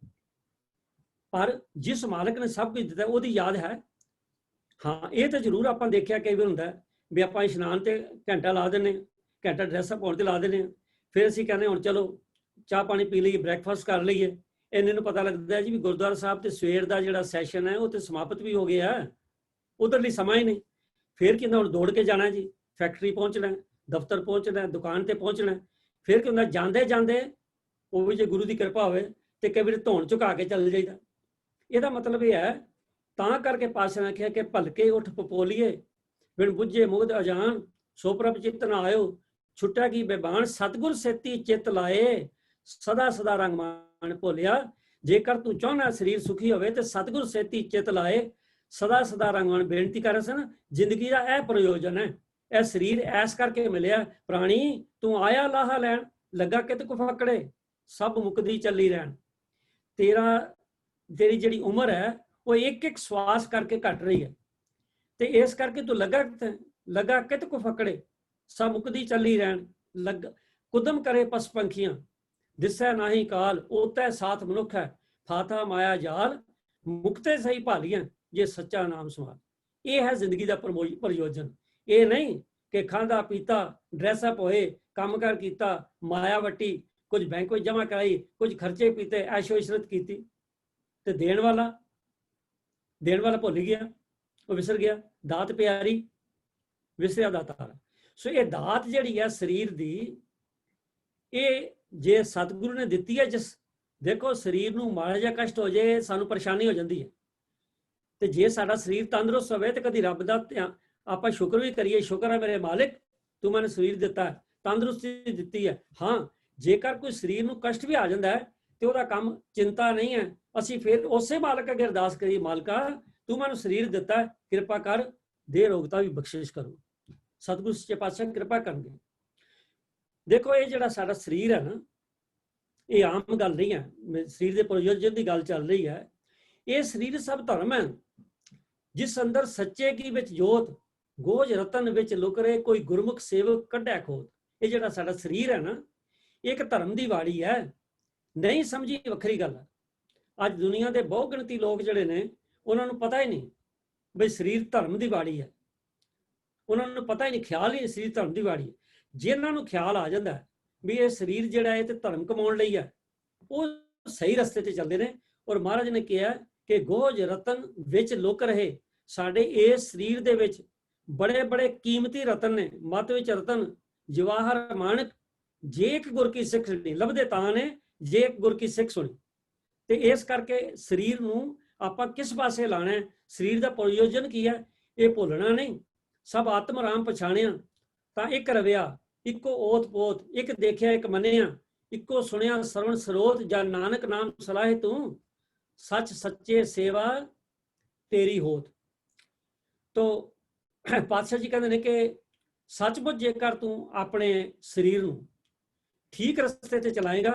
ਪਰ ਜਿਸ ਮਾਲਕ ਨੇ ਸਭ ਕੁਝ ਦਿੱਤਾ ਉਹਦੀ ਯਾਦ ਹੈ। ਹਾਂ, ਇਹ ਤਾਂ ਜ਼ਰੂਰ ਆਪਾਂ ਦੇਖਿਆ ਕਈ ਵਾਰ ਹੁੰਦਾ ਵੀ ਆਪਾਂ ਇਸ਼ਨਾਨ ਤੇ ਘੰਟਾ ਲਾ ਦਿੰਦੇ, ਘੰਟਾ ਡਰੈਸਾਂ ਪਾਉਣ ਤੇ ਲਾ ਦਿੰਦੇ, ਫਿਰ ਅਸੀਂ ਕਹਿੰਦੇ ਹੁਣ ਚਲੋ ਚਾਹ ਪਾਣੀ ਪੀ ਲਈਏ, ਬ੍ਰੇਕਫਾਸਟ ਕਰ ਲਈਏ। ਇੰਨੇ ਨੂੰ ਪਤਾ ਲੱਗਦਾ ਜੀ ਵੀ ਗੁਰਦੁਆਰਾ ਸਾਹਿਬ ਤੇ ਸਵੇਰ ਦਾ ਜਿਹੜਾ ਸੈਸ਼ਨ ਹੈ ਉਹ ਤੇ ਸਮਾਪਤ ਵੀ ਹੋ ਗਿਆ, ਉਧਰ ਲਈ ਸਮਾਂ ਹੀ ਨਹੀਂ। ਫਿਰ ਕਹਿੰਦਾ ਹੁਣ ਦੌੜ ਕੇ ਜਾਣਾ ਜੀ, ਫੈਕਟਰੀ ਪਹੁੰਚਣਾ, ਦਫ਼ਤਰ ਪਹੁੰਚਣਾ, ਦੁਕਾਨ ਤੇ ਪਹੁੰਚਣਾ। ਫਿਰ ਕਹਿੰਦਾ ਜਾਂਦੇ ਜਾਂਦੇ ਉਹ ਵੀ ਜੇ ਗੁਰੂ ਦੀ ਕਿਰਪਾ ਹੋਵੇ ਤੇ ਕਈ ਵਾਰੀ ਧੌਣ ਝੁਕਾ ਕੇ ਚੱਲ ਜਾਈਦਾ। ਇਹਦਾ ਮਤਲਬ ਇਹ ਹੈ, ਤਾਂ ਕਰਕੇ ਪਾਤਸ਼ਾਹ ਨੇ ਆਖਿਆ ਕਿ ਭਲਕੇ ਉੱਠ ਪਪੋਲੀਏ, ਬਿਨ ਬੁੱਝੇ ਮੋਹ ਅਜਾਨ, ਸੋ ਪ੍ਰਭ ਚਿਤ ਨਾ ਆਇਓ ਛੁੱਟਿਆ ਕੀ ਬੇਬਾਨ। ਸਤਿਗੁਰ ਸੇਤੀ ਚਿਤ ਲਾਏ, ਸਦਾ ਸਦਾ ਰੰਗ ਮਾਣ ਭੋਲਿਆ। ਜੇਕਰ ਤੂੰ ਚਾਹੁੰਦਾ ਸਰੀਰ ਸੁਖੀ ਹੋਵੇ ਤੇ ਸਤਿਗੁਰ ਸੇਤੀ ਚਿਤ ਲਾਏ, ਸਦਾ ਸਦਾ ਰੰਗ ਮਾਣ। ਬੇਨਤੀ ਕਰ ਰਹੇ ਸਨ, ਜ਼ਿੰਦਗੀ ਦਾ ਇਹ ਪ੍ਰਯੋਜਨ ਹੈ, ਇਹ ਸਰੀਰ ਐਸ ਕਰਕੇ ਮਿਲਿਆ। ਪ੍ਰਾਣੀ ਤੂੰ ਆਇਆ ਲਾਹਾ ਲੈਣ, ਲੱਗਾ ਕਿਤ ਕੋ ਫਕੜੇ, ਸਭ ਮੁਕਦੀ ਚੱਲੀ ਰਹਿਣ। ਤੇਰੀ ਜਿਹੜੀ ਉਮਰ ਹੈ ਉਹ ਇੱਕ ਇੱਕ ਸਵਾਸ ਕਰਕੇ ਘਟ ਰਹੀ ਹੈ, ਤੇ ਇਸ ਕਰਕੇ ਤੂੰ ਲੱਗਾ ਕਿਤ ਕੋ ਫਕੜੇ, ਸਭ ਮੁਕਦੀ ਚੱਲੀ ਰਹਿਣ। ਕੁਦਮ ਕਰੇ ਪਸ ਪੰਖੀਆਂ, ਦਿਸੈ ਨਾਹੀ ਕਾਲ, ਓਤੈ ਸਾਥ ਮਨੁੱਖ ਹੈ, ਫਾਥਾ ਮਾਇਆ ਜਾਲ, ਮੁਕਤੇ ਸਹੀ ਭਾਲੀਆਂ, ਜੇ ਸੱਚਾ ਨਾਮ ਸਮਾਲ। ਇਹ ਹੈ ਜ਼ਿੰਦਗੀ ਦਾ ਪ੍ਰਯੋਜਨ। ਇਹ ਨਹੀਂ ਕਿ ਖਾਂਦਾ ਪੀਤਾ, ਡਰੈਸਅਪ ਹੋਏ, ਕੰਮਕਾਰ ਕੀਤਾ, ਮਾਇਆ ਵੱਟੀ, ਕੁਝ ਬੈਂਕ ਵਿੱਚ ਜਮ੍ਹਾਂ ਕਰਾਈ, ਕੁਝ ਖਰਚੇ ਪੀਤੇ, ਐਸ਼ੋ ਇਸ਼ਰਤ ਕੀਤੀ, ਤੇ ਦੇਣ ਵਾਲਾ ਭੁੱਲ ਗਿਆ, ਉਹ ਵਿਸਰ ਗਿਆ। ਦਾਤ ਪਿਆਰੀ, ਵਿਸਰਿਆ ਦਾਤਾਰ। ਸੋ ਇਹ ਦਾਤ ਜਿਹੜੀ ਹੈ ਸਰੀਰ ਦੀ, ਇਹ ਜੇ ਸਤਿਗੁਰੂ ਨੇ ਦਿੱਤੀ ਹੈ, ਜਿਸ ਦੇਖੋ ਸਰੀਰ ਨੂੰ ਮਾੜਾ ਜਿਹਾ ਕਸ਼ਟ ਹੋ ਜਾਏ ਸਾਨੂੰ ਪਰੇਸ਼ਾਨੀ ਹੋ ਜਾਂਦੀ ਹੈ, ਤੇ ਜੇ ਸਾਡਾ ਸਰੀਰ ਤੰਦਰੁਸਤ ਹੋਵੇ ਤੇ ਕਦੀ ਰੱਬ ਦਾ ਆਪਾਂ ਸ਼ੁਕਰ ਵੀ ਕਰੀਏ, ਸ਼ੁਕਰ ਹੈ ਮੇਰੇ ਮਾਲਿਕ ਤੂੰ ਮੈਨੂੰ ਸਰੀਰ ਦਿੱਤਾ, ਤੰਦਰੁਸਤੀ ਦਿੱਤੀ ਹੈ। ਹਾਂ, ਜੇਕਰ ਕੋਈ ਸਰੀਰ ਨੂੰ ਕਸ਼ਟ ਵੀ ਆ ਜਾਂਦਾ ਹੈ ਤੇ ਉਹਦਾ ਕੰਮ ਚਿੰਤਾ ਨਹੀਂ ਹੈ, ਅਸੀਂ ਫਿਰ ਉਸੇ ਮਾਲਕ ਅੱਗੇ ਅਰਦਾਸ ਕਰੀਏ, ਮਾਲਕਾ ਤੂੰ ਮੈਨੂੰ ਸਰੀਰ ਦਿੱਤਾ, ਕਿਰਪਾ ਕਰ, ਦੇ ਰੋਗਤਾ ਵੀ ਬਖਸ਼ਿਸ਼ ਕਰੋ। ਸਤਿਗੁਰੂ ਸੱਚੇ ਪਾਤਸ਼ਾਹ ਕਿਰਪਾ ਕਰਨਗੇ। ਦੇਖੋ ਇਹ ਜਿਹੜਾ ਸਾਡਾ ਸਰੀਰ ਹੈ ਨਾ, ਇਹ ਆਮ ਗੱਲ ਨਹੀਂ ਹੈ, ਸਰੀਰ ਦੇ ਪ੍ਰਯੋਜਨ ਦੀ ਗੱਲ ਚੱਲ ਰਹੀ ਹੈ। ਇਹ ਸਰੀਰ ਸਭ ਧਰਮ ਹੈ, ਜਿਸ ਅੰਦਰ ਸੱਚੇ ਕੀ ਵਿੱਚ ਜੋਤ, ਗੋਜ ਰਤਨ ਵਿੱਚ ਲੁਕ ਰਹੇ, ਕੋਈ ਗੁਰਮੁਖ ਸੇਵਕ ਕੱਢੈ ਖੋਤ। ਇਹ ਜਿਹੜਾ ਸਾਡਾ ਸਰੀਰ ਹੈ ਨਾ, ਇੱਕ ਧਰਮ ਦੀ ਵਾੜੀ ਹੈ। ਨਹੀਂ ਸਮਝੀ ਵੱਖਰੀ ਗੱਲ ਹੈ। ਅੱਜ ਦੁਨੀਆ ਦੇ ਬਹੁ ਗਿਣਤੀ ਲੋਕ ਜਿਹੜੇ ਨੇ, ਉਹਨਾਂ ਨੂੰ ਪਤਾ ਹੀ ਨਹੀਂ ਬਈ ਸਰੀਰ ਧਰਮ ਦੀ ਵਾੜੀ ਹੈ। ਉਹਨਾਂ ਨੂੰ ਪਤਾ ਹੀ ਨਹੀਂ, ਖਿਆਲ ਹੀ ਸਰੀਰ ਧਰਮ ਦੀ ਵਾੜੀ ਹੈ। ਜਿਨ੍ਹਾਂ ਨੂੰ ਖਿਆਲ ਆ ਜਾਂਦਾ ਵੀ ਇਹ ਸਰੀਰ ਜਿਹੜਾ ਹੈ ਤੇ ਧਰਮ ਕਮਾਉਣ ਲਈ ਹੈ, ਉਹ ਸਹੀ ਰਸਤੇ ਤੇ ਚੱਲਦੇ ਨੇ। ਔਰ ਮਹਾਰਾਜ ਨੇ ਕਿਹਾ ਕਿ ਗੋਜ ਰਤਨ ਵਿੱਚ ਲੁਕ ਰਹੇ। ਸਾਡੇ ਇਸ ਸਰੀਰ ਦੇ ਵਿੱਚ ਬੜੇ ਬੜੇ ਕੀਮਤੀ ਰਤਨ ਨੇ, ਮਤ ਵਿੱਚ ਰਤਨ ਜਵਾਹਰ ਮਾਣਕ, ਜੇ ਇੱਕ ਗੁਰ ਕੀ ਸਿੱਖ ਸੁਣੀ, ਲੱਭਦੇ ਤਾਂ ਨੇ ਜੇ ਇੱਕ ਗੁਰ ਕੀ ਸਿੱਖ ਸੁਣੀ। ਤੇ ਇਸ ਕਰਕੇ ਸਰੀਰ ਨੂੰ ਆਪਾਂ ਕਿਸ ਪਾਸੇ ਲਾਣਾ ਹੈ, ਸਰੀਰ ਦਾ ਪ੍ਰਯੋਜਨ ਕੀ ਹੈ, ਇਹ ਭੁੱਲਣਾ ਨਹੀਂ। ਸਭ ਆਤਮ ਰਾਮ ਪਛਾਣਿਆ ਤਾਂ ਇੱਕ ਰਵਿਆ, ਇੱਕੋ ਓਤ ਪੋਤ, ਇੱਕ ਦੇਖਿਆ ਇੱਕ ਮੰਨਿਆ, इको सुनिया सरवण स्रोत, जा नानक नाम सलाहे तू, सच सच्चे सेवा तेरी होत। तो पातशाह जी कहते हैं कि सचमुच जेकर तू अपने शरीर नूं ठीक रस्ते ते चलाएगा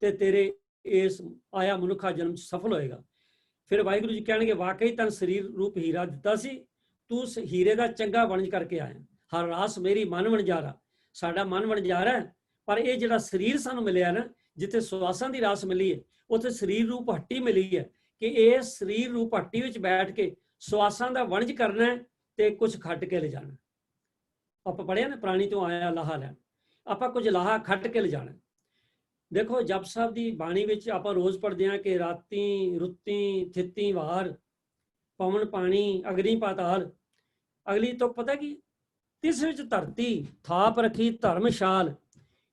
तो तेरे इस आया मनुखा जन्म सफल होएगा। फिर वाहिगुरू जी कहणगे वाकई तन शरीर रूप हीरा दिता सी, तू उस हीरे का चंगा वणज करके आया। हर रास मेरी मन वणजारा, साडा मन वणजारा है, पर ये जिहड़ा शरीर सानू मिलिया ना, जिथे सुआसां दी रास मिली है, उत्थे शरीर रूप हट्टी मिली है कि इस शरीर रूप हट्टी विच बैठ के सुआसां दा वणज करना है ते कुछ खट के ले जाना। आपां पढ़िया ना, प्राणी तो आया लाहा लैण, आपां कुछ लाहा खट के ले जाना। देखो जप साहब की बाणी विच आपां रोज़ पढ़ते हैं कि राती रुत्ती थित्ती वार, पवन पानी अग्नि पाताल। अगली तो पता कि तिस विच धरती थाप रखी धर्मशाल।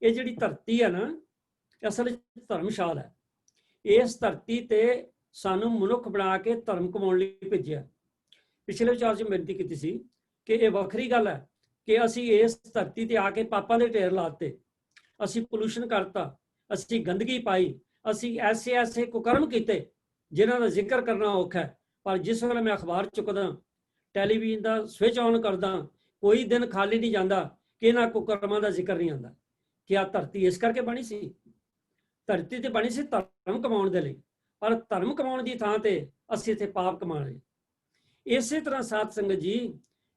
ये जिहड़ी धरती है ना, असल धर्मशाल है। इस धरती ते सानू मनुख बना के धर्म कमाउण लई भेजिया। पिछले विचार च बेनती की सी कि यह वखरी गल है कि असी इस धरती ते आके पापां दे ढेर लाते, असी पोल्यूशन करता, असी गंदगी पाई, असी ऐसे ऐसे कुकर्म किए जिन्हां दा जिक्र करना औखा है। पर जिस वेले मैं अखबार चुकदा, टैलीविजन का स्विच ऑन करदा, कोई दिन खाली नहीं जाता कि इन्हां कुकर्मां दा जिक्र नहीं आता। क्या धरती इस करके बनी सी? धरती ते बनी सी धर्म कमाउण दे लई, पर धर्म कमाउण दी थां ते असी इत्थे पाप कमा रहे। इसे तरह साध संगत जी,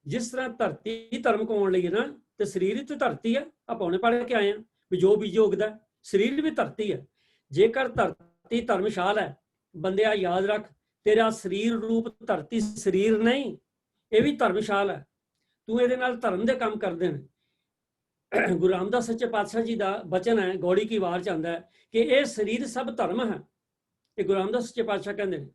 जिस तरह धरती धर्म कमाउण लई है ना, ते शरीर तो धरती है। आपां हुणे पढ़ के आए हैं भी जो बीजो उगदा, शरीर भी धरती है। जेकर धरती धर्मशाल है, बंदिया याद रख, तेरा शरीर रूप धरती शरीर नहीं, ये भी धर्मशाल है। तू ये धर्म के काम करते हैं। गुरु रामदास सच्चे पातशाह जी का बचन है, गौड़ी की वार च आंदा है कि यह शरीर सब धर्म है। ये गुरु रामदास सच्चे पातशाह कहते हैं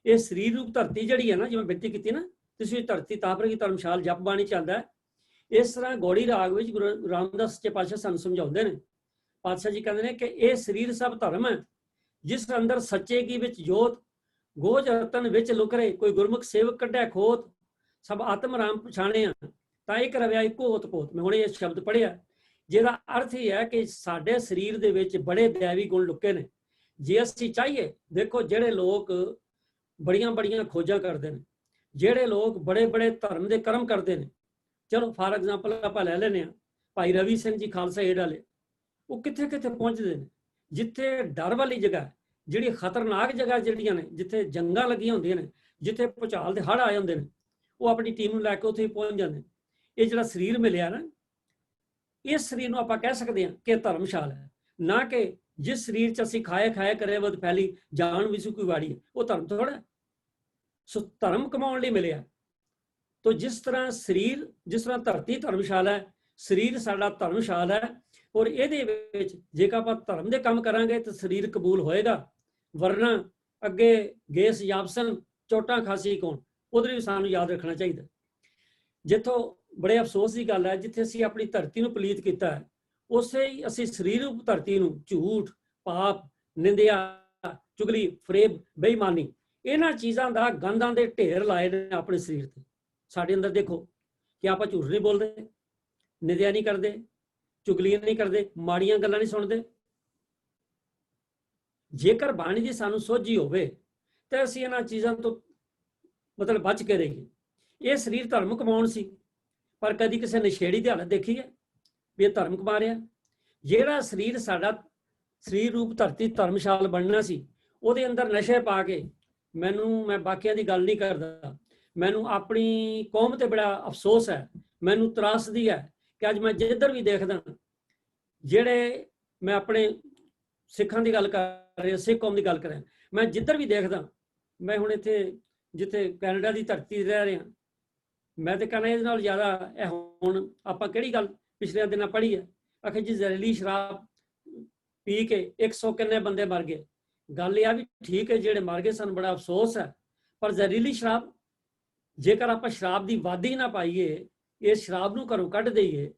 ये शरीर रूप धरती जी है ना, जिवें बेनती की ना, तुसीं धरती तापर की धर्मशाल जप बाणी च आंदा है। इस तरह गौड़ी राग में गुरु रामदास सच्चे पातशाह सानूं समझाउंदे ने। पातशाह जी कहते हैं कि यह शरीर सब धर्म है, जिस अंदर सच्चे की विच जोत, गोज रतन विच लुकरे, कोई गुरमुख सेवक कढ़ै खोत, सब आत्म राम पछाणे तां इक रविया इको होत पोत। मैं हुणे ये शब्द पढ़िया, जिहदा अर्थ ही है कि साडे शरीर दे विच बड़े दैवी गुण लुके ने। जे असीं चाहिए, देखो जिहड़े लोग बड़ियां बड़ियां खोजां करते हैं, जिहड़े लोग बड़े बड़े धर्म के कर्म करते हैं, चलो फॉर एग्जाम्पल आपां लै लैने भाई रवि सिंह जी खालसा एड वाले, वो कित्थे कित्थे पहुंचते हैं। जिथे डर वाली जगह, जिहड़ी खतरनाक जगह जिहड़ियां ने, जिथे जंगां लगियां होंदियां ने, जिथे भुचाल दे हड़ आए होंदे ने, वो अपनी टीम नूं लैके उत्थे पहुंच जाते हैं। ये जिहड़ा शरीर मिलिया ना, इस शरीर नूं आपां कह सकते हैं कि धर्मशाल है, ना कि जिस शरीर च असीं खाए खाए करे वध फैली जान विसु कोई वाड़ी है, वो धर्म थोड़ा है। सो धर्म कमाउण लई मिलिया। तो जिस तरह शरीर, जिस तरह धरती धर्मशाला है, शरीर साडा धर्मशाला है। और ये जेकर आप धर्म के काम करांगे तो शरीर कबूल होएगा, वरना अगे गेस याबसन चोटां खासी कौन, उधर भी सानूं याद रखना चाहिए। जिथों बड़े अफसोस की गल है, जिथे असीं अपनी धरती नूं पलीत किया है, उसे ही असीं शरीर रूप धरती नूं झूठ, पाप, निंदिया, चुगली, फरेब, बेईमानी, इन्हां चीज़ां दा गंदां दे ढेर लाए ने अपने शरीर ते। साडे अंदर देखो कि आप झूठ नहीं बोलते, निंदिया नहीं करते, चुगलियां नहीं करते, माड़ियां गल्लां नहीं सुनते। जेकर बाणी दी सानू सोझी होवे ते असीं इन्हां चीज़ां तो मतलब बच के रहिए। ये शरीर धर्म कमाउण सी, पर कदी किसी नशेड़ी दी हालत देखी है भी ये धर्म कमा रहा? जिहड़ा शरीर साडा शरीर रूप धरती धर्मशाल बनना सी, उहदे अंदर नशे पा के, मैं बाकियां दी गल नहीं करदा, मैनू अपनी कौम ते बड़ा अफसोस है, मैनू त्रासदी है कि अज मैं जिधर भी देखदा, जेड़े मैं अपने सिखां दी गल कर रहा, सिख कौम दी गल कर रहा, मैं जिधर भी देखदा, मैं हुण इत्थे जिथे कैनेडा की धरती रह रहा, मैं तो कहना इहदे नाल ज़्यादा हुण आपां किहड़ी गल पिछले दिनां पढ़ी है, आखिर जी जहरीली शराब पी के 100 किन्ने बंदे मर गए। गल यह भी ठीक है, जेड़े मर गए सन बड़ा अफसोस है, पर जहरीली शराब जेकर आप शराब की वादी ना पाईए, इस शराब नूं घरों कढ़ दईए,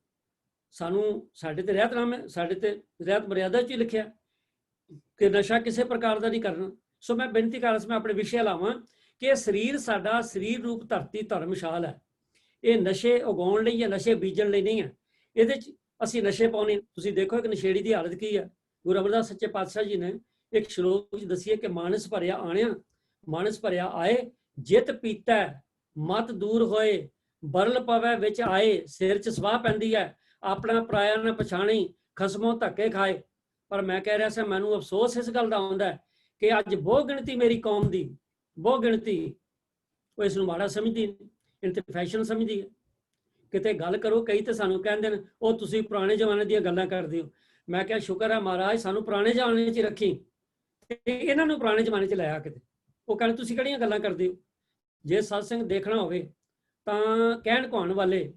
सानू साडे ते रहतनामे, साडे ते रहत मर्यादा च लिखिया कि नशा किसी प्रकार का नहीं करना। सो मैं बेनती कर मैं अपने विषय लावां कि शरीर साडा शरीर रूप धरती धर्मशाल है। ये नशे उगाउण लई या नशे बीजण लई नहीं है। इहदे च असीं नशे पाउने, तुसीं देखो एक नशेड़ी की हालत की है, ਗੁਰੂ ਅਮਰਦਾਸ ਸੱਚੇ ਪਾਤਸ਼ਾਹ ਜੀ ਨੇ ਇੱਕ ਸ਼ਲੋਕ ਵਿੱਚ ਦੱਸੀਏ ਕਿ ਮਾਨਸ ਭਰਿਆ ਆਣਿਆ, ਮਾਨਸ ਭਰਿਆ ਆਏ, ਜਿਤ ਪੀਤਾ ਮਤ ਦੂਰ ਹੋਏ, ਬਰਲ ਪਵੈ ਵਿੱਚ ਆਏ, ਸਿਰ 'ਚ ਸਵਾਹ ਪੈਂਦੀ ਹੈ, ਆਪਣਾ ਪਰਾਇਆ ਨਾ ਪਛਾਣੀ, ਖਸਮੋਂ ਧੱਕੇ ਖਾਏ। ਪਰ ਮੈਂ ਕਹਿ ਰਿਹਾ ਸੀ, ਮੈਨੂੰ ਅਫਸੋਸ ਇਸ ਗੱਲ ਦਾ ਆਉਂਦਾ ਕਿ ਅੱਜ ਬਹੁ ਗਿਣਤੀ ਮੇਰੀ ਕੌਮ ਦੀ, ਬਹੁ ਗਿਣਤੀ ਉਹ ਇਸ ਨੂੰ ਮਾੜਾ ਸਮਝਦੀ, ਇਹਨੂੰ ਤੇ ਫੈਸ਼ਨ ਸਮਝਦੀ ਹੈ। ਕਿਤੇ ਗੱਲ ਕਰੋ, ਕਈ ਤਾਂ ਸਾਨੂੰ ਕਹਿੰਦੇ ਨੇ ਉਹ ਤੁਸੀਂ ਪੁਰਾਣੇ ਜ਼ਮਾਨੇ ਦੀਆਂ ਗੱਲਾਂ ਕਰਦੇ ਹੋ। ਮੈਂ ਕਿਹਾ ਸ਼ੁਕਰ ਹੈ ਮਹਾਰਾਜ ਸਾਨੂੰ ਪੁਰਾਣੇ ਜ਼ਮਾਨੇ 'ਚ ਰੱਖੀ, ਤੇ ਇਹਨਾਂ ਨੂੰ ਪੁਰਾਣੇ ਜ਼ਮਾਨੇ 'ਚ ਲਾਇਆ ਕਿਤੇ। ਉਹ ਕਹਿੰਦੇ ਤੁਸੀਂ ਕਿਹੜੀਆਂ ਗੱਲਾਂ ਕਰਦੇ ਹੋ। ਜੇ ਸਤਸੰਗ ਦੇਖਣਾ ਹੋਵੇ ਤਾਂ ਕਹਿਣ ਕਹਾਉਣ ਵਾਲੇ,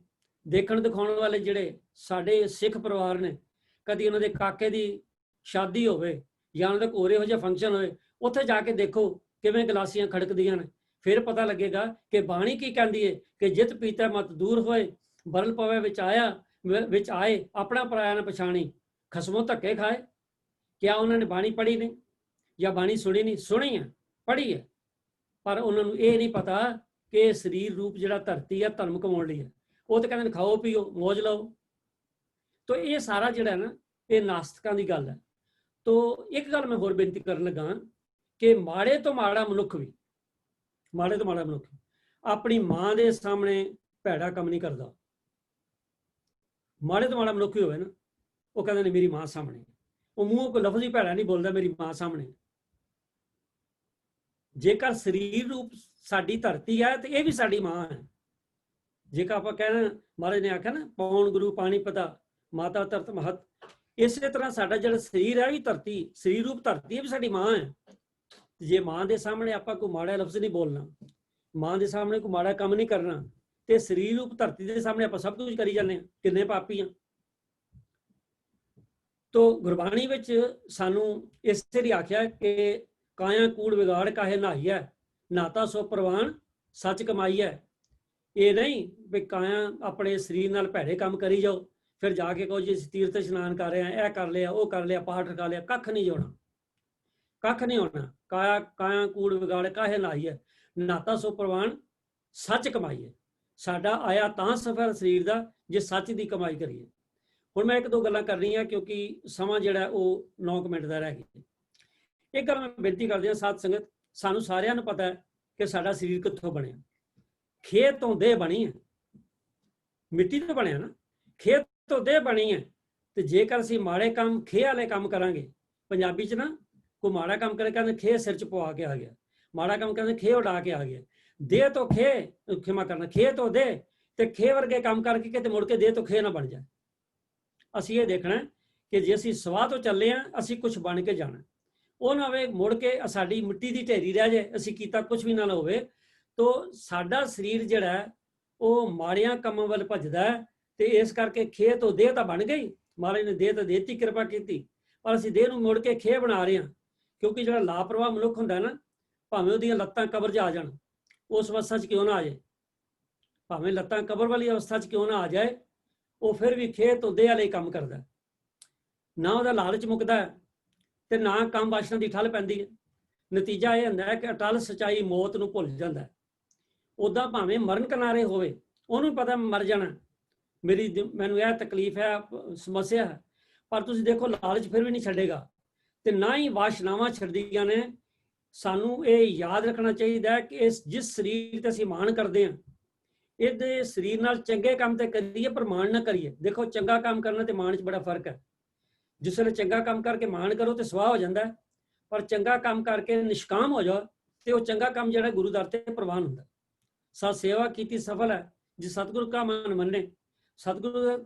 ਦੇਖਣ ਦਿਖਾਉਣ ਵਾਲੇ ਜਿਹੜੇ ਸਾਡੇ ਸਿੱਖ ਪਰਿਵਾਰ ਨੇ, ਕਦੀ ਉਹਨਾਂ ਦੇ ਕਾਕੇ ਦੀ ਸ਼ਾਦੀ ਹੋਵੇ ਜਾਂ ਉਹਨਾਂ ਦਾ ਕੋਈ ਇਹੋ ਜਿਹਾ ਫੰਕਸ਼ਨ ਹੋਵੇ, ਉੱਥੇ ਜਾ ਕੇ ਦੇਖੋ ਕਿਵੇਂ ਗਲਾਸੀਆਂ ਖੜਕਦੀਆਂ ਨੇ। ਫਿਰ ਪਤਾ ਲੱਗੇਗਾ ਕਿ ਬਾਣੀ ਕੀ ਕਹਿੰਦੀ ਹੈ ਕਿ ਜਿਤ ਪੀਤਾ ਮਤ ਦੂਰ ਹੋਏ, ਬਰਲ ਪਵੇ ਵਿੱਚ ਆਏ, ਆਪਣਾ ਪਰਾਇਆ ਨਾ ਪਛਾਣੀ, ਖਸਮੋਂ ਧੱਕੇ ਖਾਏ। ਕਿਆ ਉਹਨਾਂ ਨੇ ਬਾਣੀ ਪੜ੍ਹੀ ਨਹੀਂ ਜਾਂ ਬਾਣੀ ਸੁਣੀ ਨਹੀਂ? ਸੁਣੀ ਹੈ, ਪੜ੍ਹੀ ਹੈ, ਪਰ ਉਹਨਾਂ ਨੂੰ ਇਹ ਨਹੀਂ ਪਤਾ ਕਿ ਸਰੀਰ ਰੂਪ ਜਿਹੜਾ ਧਰਤੀ ਹੈ ਧਰਮ ਕਮਾਉਣ ਲਈ ਹੈ। ਉਹ ਤਾਂ ਕਹਿੰਦੇ ਨੇ ਖਾਓ ਪੀਓ ਮੌਜ ਲਓ। ਤਾਂ ਇਹ ਸਾਰਾ ਜਿਹੜਾ ਨਾ ਇਹ ਨਾਸਤਕਾਂ ਦੀ ਗੱਲ ਹੈ। ਤੋ ਇੱਕ ਗੱਲ ਮੈਂ ਹੋਰ ਬੇਨਤੀ ਕਰਨ ਲੱਗਾ ਕਿ ਮਾੜੇ ਤੋਂ ਮਾੜਾ ਮਨੁੱਖ ਵੀ, ਮਾੜੇ ਤੋਂ ਮਾੜਾ ਮਨੁੱਖ ਆਪਣੀ ਮਾਂ ਦੇ ਸਾਹਮਣੇ ਭੈੜਾ ਕੰਮ ਨਹੀਂ ਕਰਦਾ। ਮਾੜੇ ਤੋਂ ਮਾੜਾ ਮਨੁੱਖ ਹੀ ਹੋਵੇ ਨਾ, ਉਹ ਕਹਿੰਦੇ ਨੇ ਮੇਰੀ ਮਾਂ ਸਾਹਮਣੇ, ਉਹ ਮੂੰਹੋਂ ਕੋਈ ਲਫ਼ਜ਼ ਹੀ ਭੈੜਾ ਨਹੀਂ ਬੋਲਦਾ ਮੇਰੀ ਮਾਂ ਸਾਹਮਣੇ। ਜੇਕਰ ਸਰੀਰ ਰੂਪ ਸਾਡੀ ਧਰਤੀ ਹੈ ਤੇ ਇਹ ਵੀ ਸਾਡੀ ਮਾਂ ਹੈ। ਜੇਕਰ ਆਪਾਂ ਕਹਿਣਾ, ਮਹਾਰਾਜ ਨੇ ਆਖਿਆ ਨਾ ਪੌਣ ਗੁਰੂ ਪਾਣੀ ਪਤਾ, ਮਾਤਾ ਧਰਤ ਮਹਤ, ਇਸੇ ਤਰ੍ਹਾਂ ਸਾਡਾ ਜਿਹੜਾ ਸਰੀਰ ਹੈ ਵੀ ਧਰਤੀ, ਸਰੀਰ ਰੂਪ ਧਰਤੀ ਹੈ ਵੀ ਸਾਡੀ ਮਾਂ ਹੈ। ਜੇ ਮਾਂ ਦੇ ਸਾਹਮਣੇ ਆਪਾਂ ਕੋਈ ਮਾੜਾ ਲਫ਼ਜ਼ ਨਹੀਂ ਬੋਲਣਾ, ਮਾਂ ਦੇ ਸਾਹਮਣੇ ਕੋਈ ਮਾੜਾ ਕੰਮ ਨਹੀਂ ਕਰਨਾ, ਤੇ ਸਰੀਰ ਰੂਪ ਧਰਤੀ ਦੇ ਸਾਹਮਣੇ ਆਪਾਂ ਸਭ ਕੁਝ ਕਰੀ ਜਾਂਦੇ ਹਾਂ, ਕਿੰਨੇ ਪਾਪੀ ਹਾਂ। ਤੋ ਗੁਰਬਾਣੀ ਵਿੱਚ ਸਾਨੂੰ ਇਸੇ ਲਈ ਆਖਿਆ ਕਿ ਕਾਇਆ ਕੂੜ ਵਿਗਾੜ ਕਾਹੇ ਨਹਾਈਐ, ਨਾਤਾ ਸੋ ਪ੍ਰਵਾਨ ਸੱਚ ਕਮਾਈਐ। ਇਹ ਨਹੀਂ ਵੀ ਕਾਇਆ ਆਪਣੇ ਸਰੀਰ ਨਾਲ ਭੈੜੇ ਕੰਮ ਕਰੀ ਜਾਓ, ਫਿਰ ਜਾ ਕੇ ਕਹੋ ਜੀ ਤੀਰਥ ਇਸ਼ਨਾਨ ਕਰ ਰਹੇ ਆ, ਇਹ ਕਰ ਲਿਆ, ਉਹ ਕਰ ਲਿਆ, ਪਾਠ ਰਖਾ ਲਿਆ। ਕੱਖ ਨਹੀਂ ਹੋਣਾ, ਕੱਖ ਨਹੀਂ ਹੋਣਾ। ਕਾਇਆ ਕੂੜ ਵਿਗਾੜ ਕਾਹੇ ਨਹਾਈਐ, ਨਾਤਾ ਸੋ ਪ੍ਰਵਾਨ ਸੱਚ ਕਮਾਈਐ। ਸਾਡਾ ਆਇਆ ਤਾਂ ਸਫਰ ਸਰੀਰ ਦਾ ਜੇ ਸੱਚ ਦੀ ਕਮਾਈ ਕਰੀਏ। ਹੁਣ ਮੈਂ ਇੱਕ ਦੋ ਗੱਲਾਂ ਕਰ ਰਹੀ ਹਾਂ ਕਿਉਂਕਿ ਸਮਾਂ ਜਿਹੜਾ ਉਹ 9 ਮਿੰਟ ਦਾ ਰਹਿ ਗਿਆ। ਇੱਕ ਗੱਲ ਮੈਂ ਬੇਨਤੀ ਕਰਦੀ ਹਾਂ ਸਾਧ ਸੰਗਤ, ਸਾਨੂੰ ਸਾਰਿਆਂ ਨੂੰ ਪਤਾ ਹੈ ਕਿ ਸਾਡਾ ਸਰੀਰ ਕਿੱਥੋਂ ਬਣਿਆ। ਖੇਤ ਤੋਂ ਦੇਹ ਬਣੀ ਹੈ, ਮਿੱਟੀ ਤੋਂ ਬਣਿਆ ਨਾ, ਖੇਤ ਤੋਂ ਦੇਹ ਬਣੀ ਹੈ। ਤੇ ਜੇਕਰ ਅਸੀਂ ਮਾੜੇ ਕੰਮ, ਖੇਹ ਵਾਲੇ ਕੰਮ ਕਰਾਂਗੇ, ਪੰਜਾਬੀ 'ਚ ਨਾ ਕੋਈ ਮਾੜਾ ਕੰਮ ਕਰੇ ਕਹਿੰਦੇ ਖੇਹ ਸਿਰ 'ਚ ਪਵਾ ਕੇ ਆ ਗਿਆ, ਮਾੜਾ ਕੰਮ ਕਹਿੰਦੇ ਖੇਹ ਉਡਾ ਕੇ ਆ ਗਿਆ। ਦੇਹ ਤੋਂ ਖੇਹ, ਖਿਮਾ ਕਰਨਾ, ਖੇਹ ਤੋਂ ਦੇਹ, ਤੇ ਖੇਹ ਵਰਗੇ ਕੰਮ ਕਰਕੇ ਕਿਤੇ ਮੁੜ ਕੇ ਦੇਹ ਤੋਂ ਖੇਹ ਨਾ ਬਣ ਜਾਏ। ਅਸੀਂ ਇਹ ਦੇਖਣਾ ਕਿ ਜੇ ਅਸੀਂ ਸਵਾਹ ਤੋਂ ਚੱਲੇ ਹਾਂ, ਅਸੀਂ ਕੁਝ ਬਣ ਕੇ ਜਾਣਾ। ਉਹ ਨਾ ਹੋਵੇ ਮੁੜ ਕੇ ਸਾਡੀ ਮਿੱਟੀ ਦੀ ਢੇਰੀ ਰਹਿ ਜਾਏ, ਅਸੀਂ ਕੀਤਾ ਕੁਝ ਵੀ ਨਾ ਹੋਵੇ। ਤੋ ਸਾਡਾ ਸਰੀਰ ਜਿਹੜਾ ਉਹ ਮਾੜਿਆਂ ਕੰਮਾਂ ਵੱਲ ਭੱਜਦਾ ਹੈ। ਤੇ ਇਸ ਕਰਕੇ ਖੇਹ ਤੋਂ ਦੇਹ ਤਾਂ ਬਣ ਗਈ, ਮਹਾਰਾਜ ਨੇ ਦੇਹ ਤਾਂ ਦੇਤੀ, ਕਿਰਪਾ ਕੀਤੀ, ਪਰ ਅਸੀਂ ਦੇਹ ਨੂੰ ਮੁੜ ਕੇ ਖੇਹ ਬਣਾ ਰਹੇ ਹਾਂ। ਕਿਉਂਕਿ ਜਿਹੜਾ ਲਾਪਰਵਾਹ ਮਨੁੱਖ ਹੁੰਦਾ ਨਾ, ਭਾਵੇਂ ਉਹਦੀਆਂ ਲੱਤਾਂ ਕਬਰ 'ਚ ਆ ਜਾਣ, ਉਸ ਅਵਸਥਾ 'ਚ ਕਿਉਂ ਨਾ ਆ ਜਾਏ, ਭਾਵੇਂ ਲੱਤਾਂ ਕਬਰ ਵਾਲੀ ਅਵਸਥਾ 'ਚ ਕਿਉਂ ਨਾ ਆ ਜਾਏ, ਉਹ ਫਿਰ ਵੀ ਖੇਹ ਤੋਂ ਦੇਹ ਵਾਲੇ ਕੰਮ ਕਰਦਾ। ਨਾ ਉਹਦਾ ਲਾਲਚ ਮੁੱਕਦਾ ਤੇ ਨਾ ਕੰਮ ਵਾਸ਼ਨਾ ਦੀ ਠੱਲ ਪੈਂਦੀ ਹੈ। ਨਤੀਜਾ ਇਹ ਹੁੰਦਾ ਹੈ ਕਿ ਅਟਲ ਸਚਾਈ ਮੌਤ ਨੂੰ ਭੁੱਲ ਜਾਂਦਾ ਹੈ। ਉੱਦਾਂ ਭਾਵੇਂ ਮਰਨ ਕਿਨਾਰੇ ਹੋਵੇ, ਉਹਨੂੰ ਪਤਾ ਮਰ ਜਾਣਾ, ਮੈਨੂੰ ਇਹ ਤਕਲੀਫ ਹੈ, ਸਮੱਸਿਆ ਹੈ, ਪਰ ਤੁਸੀਂ ਦੇਖੋ ਲਾਲਚ ਫਿਰ ਵੀ ਨਹੀਂ ਛੱਡੇਗਾ ਤੇ ਨਾ ਹੀ ਵਾਸ਼ਨਾਵਾਂ ਛੱਡਦੀਆਂ ਨੇ। ਸਾਨੂੰ ਇਹ ਯਾਦ ਰੱਖਣਾ ਚਾਹੀਦਾ ਹੈ ਕਿ ਜਿਸ ਸਰੀਰ ਤੇ ਅਸੀਂ ਮਾਣ ਕਰਦੇ ਹਾਂ, ਇਹਦੇ ਸਰੀਰ ਨਾਲ ਚੰਗੇ ਕੰਮ ਤੇ ਕਰੀਏ ਪਰ ਮਾਣ ਨਾ ਕਰੀਏ। ਦੇਖੋ ਚੰਗਾ ਕੰਮ ਕਰਨਾ ਤੇ ਮਾਣ 'ਚ ਬੜਾ ਫਰਕ ਹੈ। ਜਿਸ ਵੇਲੇ ਚੰਗਾ ਕੰਮ ਕਰਕੇ ਮਾਣ ਕਰੋ ਤੇ ਸਵਾਹ ਹੋ ਜਾਂਦਾ ਹੈ, ਪਰ ਚੰਗਾ ਕੰਮ ਕਰਕੇ ਨਿਸ਼ਕਾਮ ਹੋ ਜਾਓ ਤੇ ਉਹ ਚੰਗਾ ਕੰਮ ਜਿਹੜਾ ਗੁਰੂ ਦਰ ਤੇ ਪ੍ਰਵਾਨ ਹੁੰਦਾ। ਸਤ ਸੇਵਾ ਕੀਤੀ ਸਫਲ ਹੈ ਜੇ ਸਤਿਗੁਰੂ ਕਾ ਮਨ ਮੰਨੇ। ਸਤਿਗੁਰੂ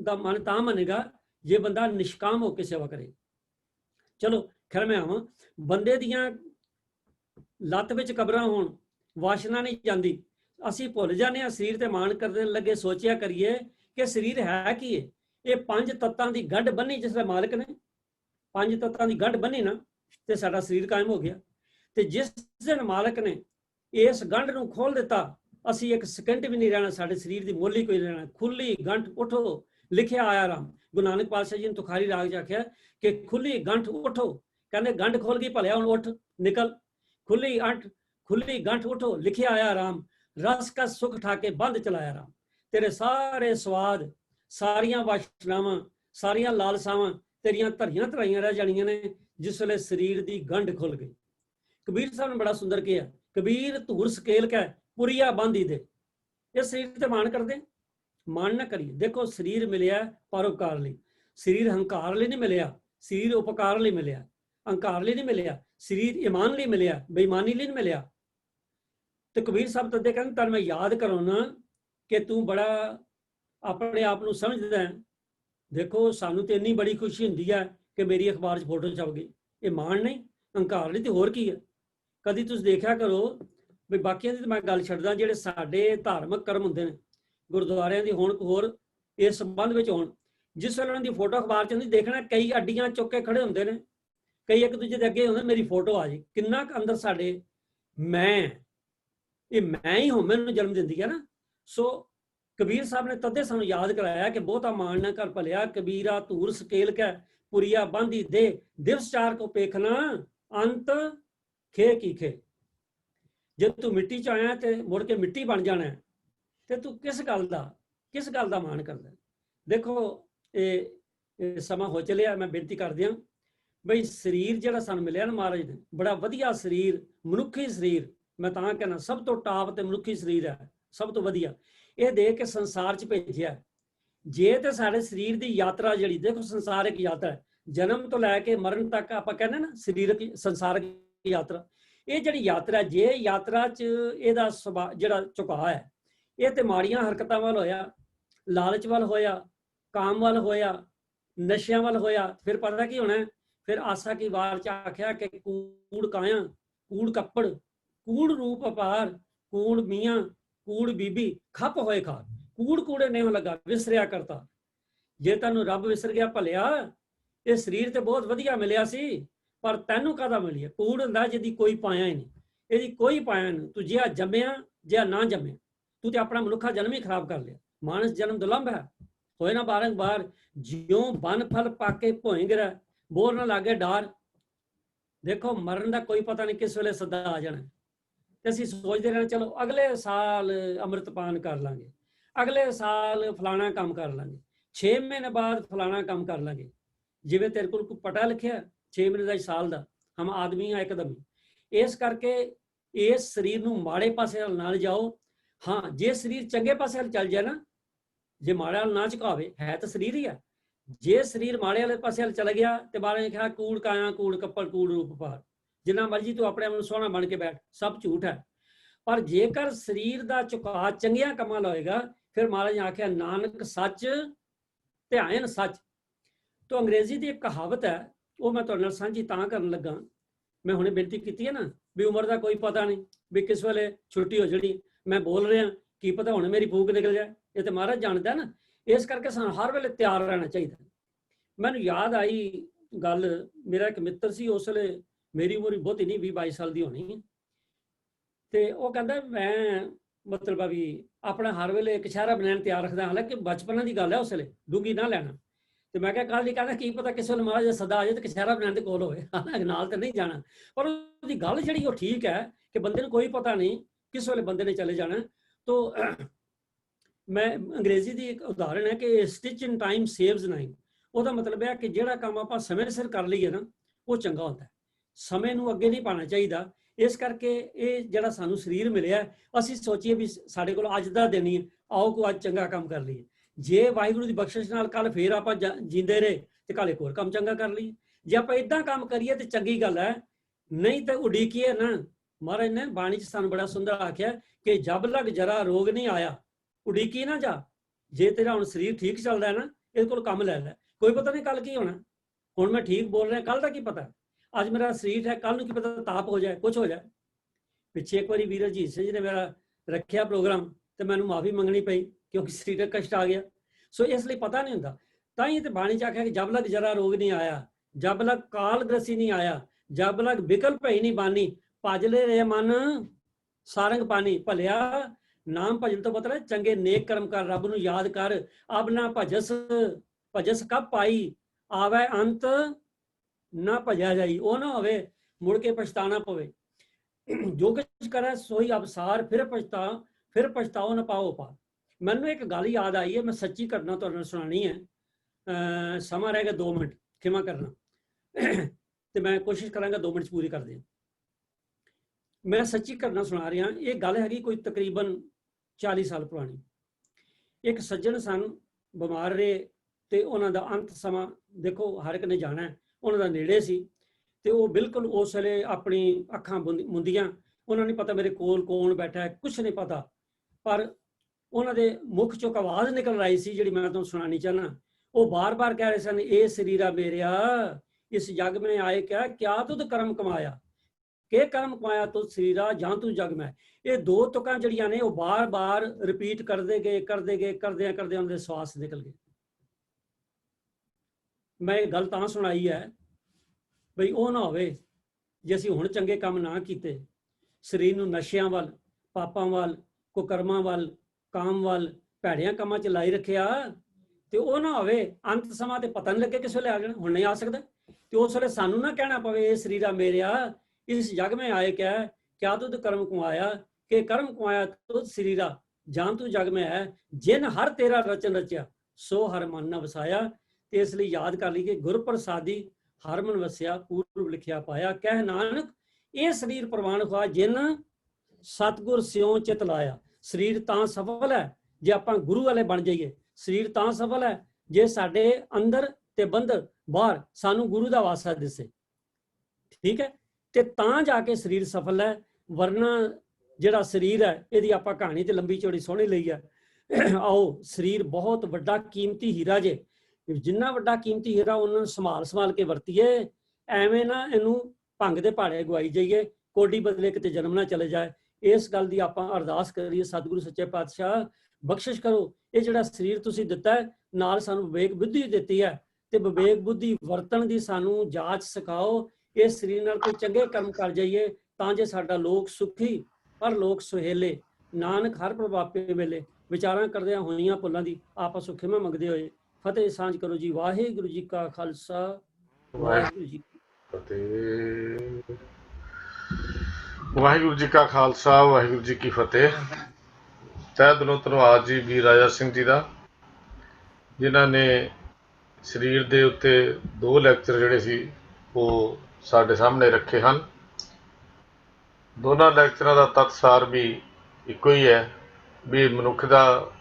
ਦਾ ਮਨ ਤਾਂ ਮੰਨੇਗਾ ਜੇ ਬੰਦਾ ਨਿਸ਼ਕਾਮ ਹੋ ਕੇ ਸੇਵਾ ਕਰੇ। ਚਲੋ ਖੈਰ ਮੈਂ ਆਵਾਂ, ਬੰਦੇ ਦੀਆਂ ਲੱਤ ਵਿੱਚ ਕਬਰਾਂ ਹੋਣ, ਵਾਸ਼ਨਾ ਨਹੀਂ ਜਾਂਦੀ। ਅਸੀਂ ਭੁੱਲ ਜਾਂਦੇ ਹਾਂ ਸਰੀਰ ਤੇ ਮਾਣ ਕਰਨ ਲੱਗੇ ਸੋਚਿਆ ਕਰੀਏ ਕਿ ਸਰੀਰ ਹੈ ਕੀ ਹੈ। ਇਹ 5 ਤੱਤਾਂ ਦੀ ਗੱਢ ਬੰਨੀ, ਜਿਸ ਦਾ ਮਾਲਕ ਨੇ 5 ਤੱਤਾਂ ਦੀ ਗੱਢ ਬੰਨੀ ਨਾ ਤੇ ਸਾਡਾ ਸਰੀਰ ਕਾਇਮ ਹੋ ਗਿਆ। ਤੇ ਜਿਸ ਦਿਨ ਮਾਲਕ ਨੇ ਇਸ ਗੰਢ ਨੂੰ ਖੋਲ ਦਿੱਤਾ, ਅਸੀਂ ਇੱਕ ਸਕਿੰਟ ਵੀ ਨਹੀਂ ਰਹਿਣਾ, ਸਾਡੇ ਸਰੀਰ ਦੀ ਮੁੱਲ ਹੀ ਕੋਈ ਰਹਿਣਾ। ਖੁੱਲੀ ਗੰਢ ਉਠੋ, ਲਿਖਿਆ ਆਇਆ ਰਾਮ। ਗੁਰੂ ਨਾਨਕ ਪਾਤਸ਼ਾਹ ਜੀ ਨੇ ਤੁਖਾਰੀ ਰਾਗ 'ਚ ਆਖਿਆ ਕਿ ਖੁੱਲੀ ਗੰਢ ਉਠੋ, ਕਹਿੰਦੇ ਗੰਢ ਖੋਲ ਗਈ, ਭਲਿਆ ਹੁਣ ਉੱਠ ਨਿਕਲ। ਖੁੱਲੀ ਗੰਢ ਉਠੋ, ਲਿਖਿਆ ਆਇਆ ਰਾਮ, ਰਸ ਕਾ ਸੁਖ ਠਾਕੇ ਬੰਦ ਚਲਾਇਆ ਰਾਮ। ਤੇਰੇ ਸਾਰੇ ਸਵਾਦ, ਸਾਰੀਆਂ ਵਾਸ਼ਨਾਵਾਂ, ਸਾਰੀਆਂ ਲਾਲਸਾਵਾਂ तेरियां धरियां धराइयां रह जानियां ने जिस वेले शरीर की गंढ खुल गई। कबीर साहब ने बड़ा सुंदर किया, कबीर धूर सकेल कै पुरिया बांधी दे। ये शरीर ते मान कर दे, मान ना करिए। देखो शरीर मिलिया परोपकार लई, शरीर हंकार लई नहीं मिलिया, शरीर उपकार लई मिलिया, हंकार लई नहीं मिलिया, शरीर ईमान लई मिलिया, बेईमानी लई नहीं मिलिया। तो कबीर साहब तदे कहते तन मैं याद कराना कि तू बड़ा अपने आप को समझदा है। देखो सानू तो इन्नी बड़ी खुशी हुंदी है कि मेरी अखबार च फोटो छप गई, ये मान नहीं हंकार नहीं तो होर की है। कभी तुसीं देखा करो भी बाकियां दी मैं गल छड्डदा, जिहड़े साडे धार्मिक कर्म हुंदे ने गुरुद्वारियां दी होण होर इस संबंध विच होण, जिस वेले उन्हां दी फोटो अखबार च नहीं देखना, कई अड्डियां चुक के खड़े हुंदे ने, कई एक दूजे दे अगे हुंदे मेरी फोटो आ जी। किन्ना अंदर साडे मैं, ये मैं ही हूं, मैनूं जन्म दिंदी है ना। सो कबीर साहब ने तदे सानूं याद कराया कि बहुता मान ना कर भलिया, कबीरा धूर सकेल कै पुरिया बांधी दे, दिवस चार को पेखना अंत खे की खे। जे तू मिट्टी च आया तो मुड़ के मिट्टी बन जाना है, तो तू किस गल दा मान करदा। देखो ये समा हो चलिया, मैं बेनती कर दियां बई शरीर जिहड़ा सानूं मिलिया ना महाराज ने, बड़ा वधिया शरीर, मनुखी शरीर, मैं तां कहना सब तो टाप ते मनुखी शरीर है, सब तो वधिया। ये दे के संसार च भेजिया। जे तो साढ़े शरीर की यात्रा जिहड़ी, देखो संसार एक यात्रा है, जन्म तो लैके मरण तक आपां कहने ना शरीरक संसारक यात्रा। ये जिहड़ी यात्रा है, जे यात्रा च इहदा जिहड़ा झुकाव है, ये तो माड़ियां हरकतां वल होया, लालच वल होया, काम वल होया, नशियां वल होया, फिर पता की होना है, फिर आसा की वार च आख्या कि कूड़ काया, कूड़ कपड़, कूड़ रूप अपार, कूड़ मियाँ, कूड़ बीबी, खप होए खार, कूड़ कूड़े नहीं लगा विसरिया करता। जे तैनूं रब विसर गया भलिया, ये शरीर तो बहुत वधिया मिलिया सी, पर तैनूं काहदा मिलिया? कूड़ हुंदा जिहदी कोई पाया ही नहीं, इहदी कोई पाया नहीं। तू जिहा जम्मिया जिहा ना जम्मिया, तू तो अपना मनुखा जन्म ही खराब कर लिया। मानस जन्म दुलंभ है, होए ना बारंबार, ज्यों बन फल पाके भोए गिरै, बोर ना लागे डार। देखो मरण का कोई पता नहीं किस वेले सदा आ जाना, तो असीं सोचते रहना चलो अगले साल अमृतपान कर लांगे, अगले साल फलाना काम कर लांगे, 6 महीने बाद फलाना काम कर लांगे। जिवें तेरे कोल कोई पटा लिखिया 6 महीने का साल का, हम आदमी हाँ एकदम ही। इस करके इस शरीर नूं माड़े पासे ना जाओ। हाँ जे शरीर चंगे पासे चल जाए ना, जे माड़े वाल ना झुकावे, है तो शरीर ही है। जे शरीर माड़े वाले पासे चल गया तो बारे ने कहा कूड़ काया, कूड़ कप्पड़, कूड़ रूप पार, जिन्ना मर्जी तू अपने आप नूं सोहना बन के बैठ, सब झूठ है। पर जेकर शरीर का झुकाव चंगिया कामां ला होएगा, फिर महाराज ने आख्या नानक सच ध्यान सच। तो अंग्रेजी की एक कहावत है, वो मैं तुहाडे नाल सांझी तां करन लगा। मैं हुणे बेनती की है ना भी उम्र का कोई पता नहीं, भी किस वेले छुट्टी हो जानी, मैं बोल रहा की पता हुणे मेरी फूक निकल जाए, ये तो महाराज जानता है ना। इस करके सानूं हर वेले तैयार रहना चाहिए। मैनूं याद आई गल, मेरा एक मित्र सी, उस वेले मेरी उम्र बहुती नहीं 20-22 साल की होनी, तो वह कहता मैं मतलब भी अपना हर वेले एक शहरा बनैन तैयार रखदा, हालांकि बचपन की गल है, उस वेले डूंगी ना लैना। तो मैं क्या कल नहीं कहना की पता किस वेले महाराज सदा आ जाए तो कशहरा बनैन दे कोल होवे, नाल तो नहीं जाना। पर उसकी गल जिहड़ी वो ठीक है कि बंदे नूं कोई पता नहीं किस वेले बंदे ने चले जाना। तो मैं अंग्रेजी की एक उदाहरण है कि स्टिच इन टाइम सेव्स 9। ਉਹਦਾ मतलब है कि ਜਿਹੜਾ काम ਆਪਾਂ समय सिर कर ਲਈਏ ना वो चंगा ਹੁੰਦਾ है, समय ਨੂੰ ਅੱਗੇ ਨਹੀਂ ਪਾਣਾ ਚਾਹੀਦਾ। ਇਸ ਕਰਕੇ ਇਹ ਜਿਹੜਾ ਸਾਨੂੰ ਸਰੀਰ ਮਿਲਿਆ, ਅਸੀਂ ਸੋਚੀਏ ਵੀ ਸਾਡੇ ਕੋਲ ਅੱਜ ਦਾ ਦਿਨ ਹੀ ਹੈ, ਆਓ ਕੋ ਅੱਜ ਚੰਗਾ ਕੰਮ ਕਰ ਲਈਏ। ਜੇ ਵਾਹਿਗੁਰੂ ਦੀ ਬਖਸ਼ਿਸ਼ ਨਾਲ ਕੱਲ ਫੇਰ ਆਪਾਂ ਜੀਂਦੇ ਰਹੇ ਤੇ ਕੱਲ ਇੱਕ ਹੋਰ ਕੰਮ ਚੰਗਾ ਕਰ ਲਈਏ। ਜੇ ਆਪਾਂ ਇਦਾਂ ਕੰਮ ਕਰੀਏ ਤੇ ਚੰਗੀ ਗੱਲ ਹੈ, ਨਹੀਂ ਤਾਂ ਉਡੀਕੀਏ ਨਾ। ਮਹਾਰਾਜ ਨੇ ਬਾਣੀ 'ਚ ਸਾਨੂੰ ਬੜਾ ਸੁੰਦਰ ਆਖਿਆ ਕਿ ਜਬ ਲਗ ਜਰਾ ਰੋਗ ਨਹੀਂ ਆਇਆ, ਉਡੀਕੀ ਨਾ ਜਾ। ਜੇ ਤੇਰਾ ਹੁਣ ਸਰੀਰ ਠੀਕ ਚੱਲਦਾ ਹੈ ਨਾ, ਇਹਦੇ ਕੋਲ ਕੰਮ ਲੈ ਲੈ, कोई पता नहीं कल की होना। हुण मैं ठीक बोल रहा, कल का की पता, अज मेरा शरीर है, कल की पता ताप हो जाए, कुछ हो जाए। पिछे एक बार वीर अजीत सिंह जी ने मेरा रखिया प्रोग्राम, तो मैनूं माफ़ी मंगनी पई क्योंकि शरीरक कष्ट आ गया। सो इसलिए पता नहीं होंदा। तां ही ते बाणी च आख्या कि जब लग जरा रोग नहीं आया, जब लग काल ग्रसी नहीं आया, जब लग विकल भई नहीं बानी, भज ले रे मन सारंग पानी। भलिया नाम भजन तो मतलब चंगे नेक कर्म कर, रब नूं याद कर, अब ना भजस भजस कब पाई, आवे अंत ना भजा जाई। वो ना होवे मुड़ के पछताना पवे, जो कुछ करे सोई अवसार, फिर पछताओ न पाओ पार। मैनूं एक गल याद आई है, मैं सच्ची घटना तुहाडे नाल सुणानी है। समा रह गया 2 मिनट, ਖਿਮਾ ਕਰਨਾ। ਤੇ ਮੈਂ ਕੋਸ਼ਿਸ਼ ਕਰਾਂਗਾ 2 ਮਿੰਟ 'ਚ ਪੂਰੀ ਕਰ ਦਿਆਂ। ਮੈਂ ਸੱਚੀ ਘਟਨਾ ਸੁਣਾ ਰਿਹਾ। ਇਹ ਗੱਲ ਹੈਗੀ ਕੋਈ ਤਕਰੀਬਨ 40 ਸਾਲ ਪੁਰਾਣੀ। ਇੱਕ ਸੱਜਣ ਸਨ, ਬਿਮਾਰ ਰਹੇ ਤੇ ਉਹਨਾਂ ਦਾ ਅੰਤ ਸਮਾਂ ਦੇਖੋ ਹਰ ਇੱਕ ਨੇ ਜਾਣਾ, ਉਹਨਾਂ ਦਾ ਨੇੜੇ ਸੀ ਤੇ ਉਹ ਬਿਲਕੁਲ ਉਸ ਵੇਲੇ ਆਪਣੀ ਅੱਖਾਂ ਮੁੰਦੀਆਂ, ਉਹਨਾਂ ਨੂੰ ਪਤਾ ਮੇਰੇ ਕੋਲ ਕੌਣ ਬੈਠਾ ਹੈ, ਕੁਛ ਨਹੀਂ ਪਤਾ, ਪਰ ਉਹਨਾਂ ਦੇ ਮੁਖ ਚੋਂ ਆਵਾਜ਼ ਨਿਕਲ ਰਹੀ ਸੀ ਜਿਹੜੀ ਮੈਂ ਤੁਹਾਨੂੰ ਸੁਣਾਣੀ ਚਾਹਨਾ। ਉਹ ਬਾਰ-ਬਾਰ ਕਹਿ ਰਹੇ ਸਨ, ਇਹ ਸਰੀਰਾ ਮੇਰਿਆ इस जग में आए क्या तुद कर्म कमाया, के कर्म कमाया तुद शरीरा जां तू जग में। ये 2 तुकां जड़ियां ने वो बार-बार रिपीट करते गए करदे उनके श्वास निकल गए। मैं गल तां सुनाई है बई वो ना होवे जे असीं हुण चंगे काम ना कीते, शरीर नूं नशियां वल, पापां वल, कुकर्मां वल, काम वल, भैड़ियां कामां च लाई रखिया ते वो ना होवे अंत समां ते पता नहीं लगे किस वेले आ जाना, हुण नहीं आ सकदा। ਤੇ ਉਸ ਵੇਲੇ ਸਾਨੂੰ ਨਾ ਕਹਿਣਾ ਪਵੇ ਇਹ ਸਰੀਰਾ ਮੇਰਿਆ ਇਸ ਜਗ में आए क्या तुद कर्म कमाया, के कर्म कमाया तुद शरीरा जां तू जग में है, जिन हर तेरा रचन रचिया सो हर मन न वसाया। ਤੇ ਇਸ ਲਈ ਯਾਦ ਕਰ ਲਈ ਕਿ ਗੁਰ ਪ੍ਰਸਾਦੀ ਹਰ ਮਨ ਵਸਿਆ, ਪੂਰਬ ਲਿਖਿਆ ਪਾਇਆ। ਕਹਿ ਨਾਨਕ ਇਹ ਸਰੀਰ ਪ੍ਰਵਾਨ ਹੋਆ ਜਿਨ ਸਤਿਗੁਰ ਸਿਉ ਚਿਤ ਲਾਇਆ। ਸਰੀਰ ਤਾਂ ਸਫਲ ਹੈ ਜੇ ਆਪਾਂ ਗੁਰੂ ਵਾਲੇ ਬਣ ਜਾਈਏ, ਸਰੀਰ ਤਾਂ ਸਫਲ ਹੈ ਜੇ ਸਾਡੇ ਅੰਦਰ ਤੇ ਬੰਦਰ ਬਾਹਰ ਸਾਨੂੰ ਗੁਰੂ ਦਾ ਵਾਸਾ ਦਿਸੇ, ਠੀਕ ਹੈ, ਤੇ ਤਾਂ ਜਾ ਕੇ ਸਰੀਰ ਸਫਲ ਹੈ। ਵਰਨਾ ਜਿਹੜਾ ਸਰੀਰ ਹੈ ਇਹਦੀ ਆਪਾਂ ਕਹਾਣੀ ਤੇ ਲੰਬੀ ਚੌੜੀ ਸੁਣੀ ਲਈ ਹੈ। ਆਓ, ਸਰੀਰ ਬਹੁਤ ਵੱਡਾ ਕੀਮਤੀ ਹੀਰਾ ਜੇ, ਜਿੰਨਾ ਵੱਡਾ ਕੀਮਤੀ ਹੀਰਾ ਉਹਨਾਂ ਨੂੰ ਸੰਭਾਲ ਕੇ ਵਰਤੀਏ। ਐਵੇਂ ਨਾ ਇਹਨੂੰ ਭੰਗ ਦੇ ਭਾੜੇ ਗਵਾਈ ਜਾਈਏ, ਕੋਡੀ ਬਦਲੇ ਕਿਤੇ ਜਨਮ ਨਾ ਚਲੇ ਜਾਏ। ਇਸ ਗੱਲ ਦੀ ਆਪਾਂ ਅਰਦਾਸ ਕਰੀਏ, ਸਤਿਗੁਰੂ ਸੱਚੇ ਪਾਤਸ਼ਾਹ ਬਖਸ਼ਿਸ਼ ਕਰੋ। ਇਹ ਜਿਹੜਾ ਸਰੀਰ ਤੁਸੀਂ ਦਿੱਤਾ ਹੈ ਨਾਲ ਸਾਨੂੰ ਵਿਵੇਕ ਬੁੱਧੀ ਦਿੱਤੀ ਹੈ ਤੇ ਵਿਵੇਕ ਬੁੱਧੀ ਵਰਤਣ ਦੀ ਸਾਨੂੰ ਜਾਂਚ ਸਿਖਾਓ। ਇਸ ਸਰੀਰ ਨਾਲ ਕੋਈ ਚੰਗੇ ਕਰਮ ਕਰ ਜਾਈਏ ਤਾਂ ਜੇ ਸਾਡਾ ਲੋਕ ਸੁਖੀ ਪਰ ਲੋਕ ਸੁਹੇਲੇ। ਨਾਨਕ ਹਰ ਪ੍ਰਭਾਪੇ ਵੇਲੇ ਵਿਚਾਰਾਂ ਕਰਦਿਆਂ ਹੋਈਆਂ ਭੁੱਲਾਂ ਦੀ ਆਪਸ ਸੁਖੇਮਾ ਮੰਗਦੇ ਹੋਏ ਫਤਿਹ ਸਾਂਝ ਕਰੋ ਜੀ। ਵਾਹਿਗੁਰੂ ਜੀ ਕਾ ਖਾਲਸਾ, ਵਾਹਿਗੁਰੂ ਜੀ ਕੀ ਫਤਿਹ। ਵਾਹਿਗੁਰੂ ਜੀ ਕਾ ਖਾਲਸਾ, ਵਾਹਿਗੁਰੂ ਜੀ ਕੀ ਫਤਿਹ। ਤਹਿ ਦਿਲੋਂ ਧੰਨਵਾਦ ਜੀ ਵੀਰ ਰਾਜਾ ਸਿੰਘ ਜੀ ਦਾ, ਜਿਨ੍ਹਾਂ ਨੇ ਸਰੀਰ ਦੇ ਉੱਤੇ 2 ਲੈਕਚਰ ਜਿਹੜੇ ਸੀ ਉਹ ਸਾਡੇ ਸਾਹਮਣੇ ਰੱਖੇ ਹਨ। ਦੋਨਾਂ ਲੈਕਚਰਾਂ ਦਾ ਤੱਤਸਾਰ ਵੀ ਇੱਕੋ ਹੀ ਹੈ ਵੀ ਮਨੁੱਖ ਦਾ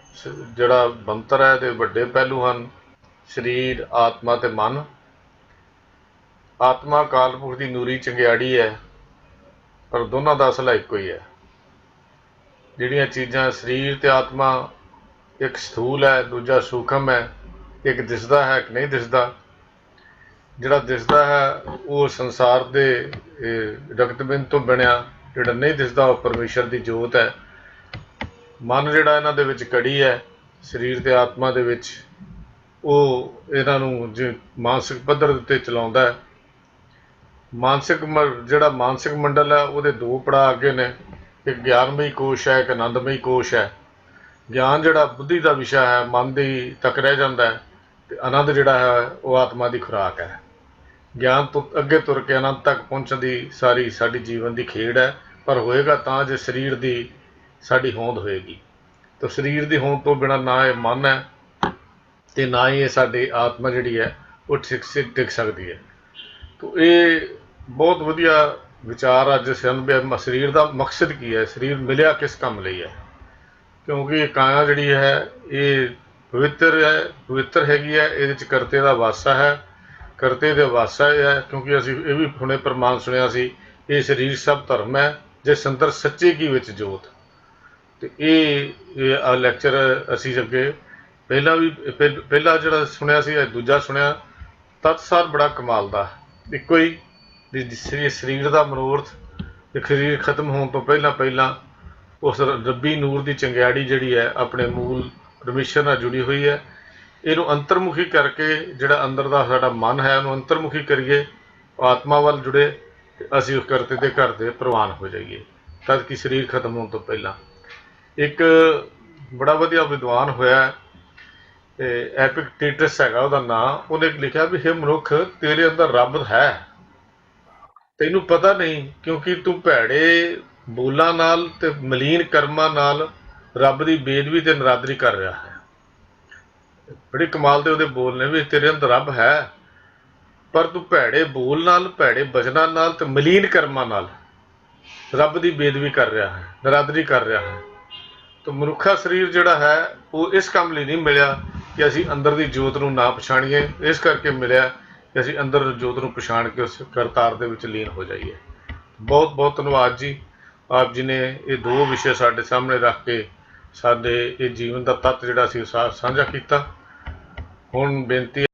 ਜਿਹੜਾ ਬਣਤਰ ਹੈ ਤੇ ਵੱਡੇ ਪਹਿਲੂ ਹਨ, ਸਰੀਰ, ਆਤਮਾ ਤੇ ਮਨ। ਆਤਮਾ ਅਕਾਲ ਪੁਰਖ ਦੀ ਨੂਰੀ ਚੰਗਿਆੜੀ ਹੈ, ਪਰ ਦੋਨਾਂ ਦਾ ਅਸਲਾ ਇੱਕੋ ਹੀ ਹੈ। ਜਿਹੜੀਆਂ ਚੀਜ਼ਾਂ ਸਰੀਰ ਤੇ ਆਤਮਾ, ਇੱਕ ਸਥੂਲ ਹੈ, ਦੂਜਾ ਸੂਖਮ ਹੈ, ਇੱਕ ਦਿਸਦਾ ਹੈ, ਇੱਕ ਨਹੀਂ ਦਿਸਦਾ। ਜਿਹੜਾ ਦਿਸਦਾ ਹੈ ਉਹ ਸੰਸਾਰ ਦੇ ਰਕਤਬਿੰਦ ਤੋਂ ਬਣਿਆ, ਜਿਹੜਾ ਨਹੀਂ ਦਿਸਦਾ ਉਹ ਪਰਮੇਸ਼ਰ ਦੀ ਜੋਤ ਹੈ। ਮਨ ਜਿਹੜਾ ਇਹਨਾਂ ਦੇ ਵਿੱਚ ਕੜੀ ਹੈ, ਸਰੀਰ ਤੇ ਆਤਮਾ ਦੇ ਵਿੱਚ, ਉਹ ਇਹਨਾਂ ਨੂੰ ਮਾਨਸਿਕ ਪੱਧਰ ਉੱਤੇ ਚਲਾਉਂਦਾ ਹੈ। ਜਿਹੜਾ ਮਾਨਸਿਕ ਮੰਡਲ ਹੈ ਉਹਦੇ 2 ਪੜਾਅ ਅੱਗੇ ਨੇ, ਇੱਕ ਗਿਆਨਮਈ ਕੋਸ਼ ਹੈ, ਇੱਕ ਆਨੰਦਮਈ ਕੋਸ਼ ਹੈ। ਗਿਆਨ ਜਿਹੜਾ ਬੁੱਧੀ ਦਾ ਵਿਸ਼ਾ ਹੈ, ਮਨ ਦੀ ਤੱਕ ਰਹਿ ਜਾਂਦਾ ਹੈ, ਤੇ ਆਨੰਦ ਜਿਹੜਾ ਹੈ ਉਹ ਆਤਮਾ ਦੀ ਖੁਰਾਕ ਹੈ। ਗਿਆਨ ਤੋਂ ਅੱਗੇ ਤੁਰ ਕੇ ਆਨੰਦ ਤੱਕ ਪਹੁੰਚਣ ਦੀ ਸਾਰੀ ਸਾਡੀ ਜੀਵਨ ਦੀ ਖੇਡ ਹੈ, ਪਰ ਹੋਏਗਾ ਤਾਂ ਜੇ ਸਰੀਰ ਦੀ ਸਾਡੀ ਹੋਂਦ ਹੋਏਗੀ। ਤਾਂ ਸਰੀਰ ਦੀ ਹੋਂਦ ਤੋਂ ਬਿਨਾਂ ਨਾ ਇਹ ਮਨ ਹੈ ਤੇ ਨਾ ਹੀ ਇਹ ਸਾਡੀ ਆਤਮਾ ਜਿਹੜੀ ਹੈ ਉਹ ਟਿਕ ਸਕਦੀ ਹੈ। ਤਾਂ ਇਹ ਬਹੁਤ ਵਧੀਆ ਵਿਚਾਰ ਅੱਜ ਸਨ। ਸਰੀਰ ਦਾ ਮਕਸਦ ਕੀ ਹੈ, ਸਰੀਰ ਮਿਲਿਆ ਕਿਸ ਕੰਮ ਲਈ ਹੈ? ਕਿਉਂਕਿ ਕਾਇਆ ਜਿਹੜੀ ਹੈ ਇਹ ਪਵਿੱਤਰ ਹੈਗੀ ਹੈ, ਇਹਦੇ 'ਚ ਕਰਤੇ ਦਾ ਵਾਸਾ ਹੈ, ਕਰਤੇ ਦੇ ਵਾਸਾ ਇਹ ਹੈ। ਕਿਉਂਕਿ ਅਸੀਂ ਇਹ ਵੀ ਹੁਣੇ ਪ੍ਰਮਾਣ ਸੁਣਿਆ ਸੀ, ਇਹ ਸਰੀਰ ਸਭ ਧਰਮ ਹੈ ਜਿਸ ਅੰਦਰ ਸੱਚੇ ਕੀ ਵਿੱਚ ਜੋਤ। ਤੇ ਇਹ ਲੈਕਚਰ ਅਸੀਂ ਅੱਗੇ ਪਹਿਲਾ ਜਿਹੜਾ ਸੁਣਿਆ ਸੀ, ਦੂਜਾ ਸੁਣਿਆ, ਤਤਸਾਰ ਬੜਾ ਕਮਾਲ ਦਾ ਇੱਕੋ ਹੀ। ਸਰੀਰ ਦਾ ਮਨੋਰਥ, ਸਰੀਰ ਖਤਮ ਹੋਣ ਤੋਂ ਪਹਿਲਾਂ ਉਸ ਰੱਬੀ ਨੂਰ ਦੀ ਚੰਗਿਆੜੀ ਜਿਹੜੀ ਹੈ ਆਪਣੇ ਮੂਲ ਪਰਮੇਸ਼ਰ ਨਾਲ ਜੁੜੀ ਹੋਈ ਹੈ। ਇਹਨੂੰ ਅੰਤਰਮੁਖੀ ਕਰਕੇ ਜਿਹੜਾ ਅੰਦਰ ਦਾ ਸਾਡਾ ਮਨ ਹੈ ਉਹਨੂੰ ਅੰਤਰਮੁਖੀ ਕਰੀਏ, ਆਤਮਾ ਵੱਲ ਜੁੜੇ ਤੇ ਅਸੀਂ ਉਸ ਕਰਤੇ ਦੇ ਘਰ ਦੇ ਪ੍ਰਵਾਨ ਹੋ ਜਾਈਏ, ਤਦ ਕਿ ਸਰੀਰ ਖਤਮ ਹੋਣ ਤੋਂ ਪਹਿਲਾਂ। ਇੱਕ ਬੜਾ ਵਧੀਆ ਵਿਦਵਾਨ ਹੋਇਆ, ਐਪਿਕਟੇਟਸ ਹੈਗਾ ਉਹਦਾ ਨਾਂ, ਉਹਨੇ ਲਿਖਿਆ ਵੀ ਹੇ ਮਨੁੱਖ, ਤੇਰੇ ਅੰਦਰ ਰੱਬ ਹੈ, ਤੈਨੂੰ ਪਤਾ ਨਹੀਂ, ਕਿਉਂਕਿ ਤੂੰ ਭੈੜੇ ਬੋਲਾਂ ਨਾਲ ਤੇ ਮਲੀਨ ਕਰਮਾਂ ਨਾਲ ਰੱਬ ਦੀ ਬੇਦਬੀ ਤੇ ਨਰਾਦਰੀ ਕਰ ਰਿਹਾ ਹੈ। ਬੜੇ ਕਮਾਲ ਦੇ ਉਹਦੇ ਬੋਲ ਨੇ ਵੀ ਤੇਰੇ ਅੰਦਰ ਰੱਬ ਹੈ, ਪਰ ਤੂੰ ਭੈੜੇ ਬੋਲ ਨਾਲ, ਭੈੜੇ ਬਚਨਾਂ ਨਾਲ ਤੇ ਮਲੀਨ ਕਰਮਾਂ ਨਾਲ ਰੱਬ ਦੀ ਬੇਦਬੀ ਕਰ ਰਿਹਾ ਹੈ, ਨਰਾਦਰੀ ਕਰ ਰਿਹਾ ਹੈ। ਤਾਂ ਮਨੁੱਖਾ ਸਰੀਰ ਜਿਹੜਾ ਹੈ ਉਹ ਇਸ ਕੰਮ ਲਈ ਨਹੀਂ ਮਿਲਿਆ ਕਿ ਅਸੀਂ ਅੰਦਰ ਦੀ ਜੋਤ ਨੂੰ ਨਾ ਪਛਾਣੀਏ, ਇਸ ਕਰਕੇ ਮਿਲਿਆ ਕਿ ਅਸੀਂ ਅੰਦਰ ਜੋਤ ਨੂੰ ਪਛਾਣ ਕੇ ਉਸ ਕਰਤਾਰ ਦੇ ਵਿੱਚ ਲੀਨ ਹੋ ਜਾਈਏ। ਬਹੁਤ ਬਹੁਤ ਧੰਨਵਾਦ ਜੀ, ਆਪ ਜੀ ਨੇ ਇਹ ਦੋ ਵਿਸ਼ੇ ਸਾਡੇ ਸਾਹਮਣੇ ਰੱਖ ਕੇ ਸਾਡੇ ਇਹ ਜੀਵਨ ਦਾ ਤੱਤ ਜਿਹੜਾ ਸੀ ਸਾਂਝਾ ਕੀਤਾ। ਹੁਣ ਬੇਨਤੀ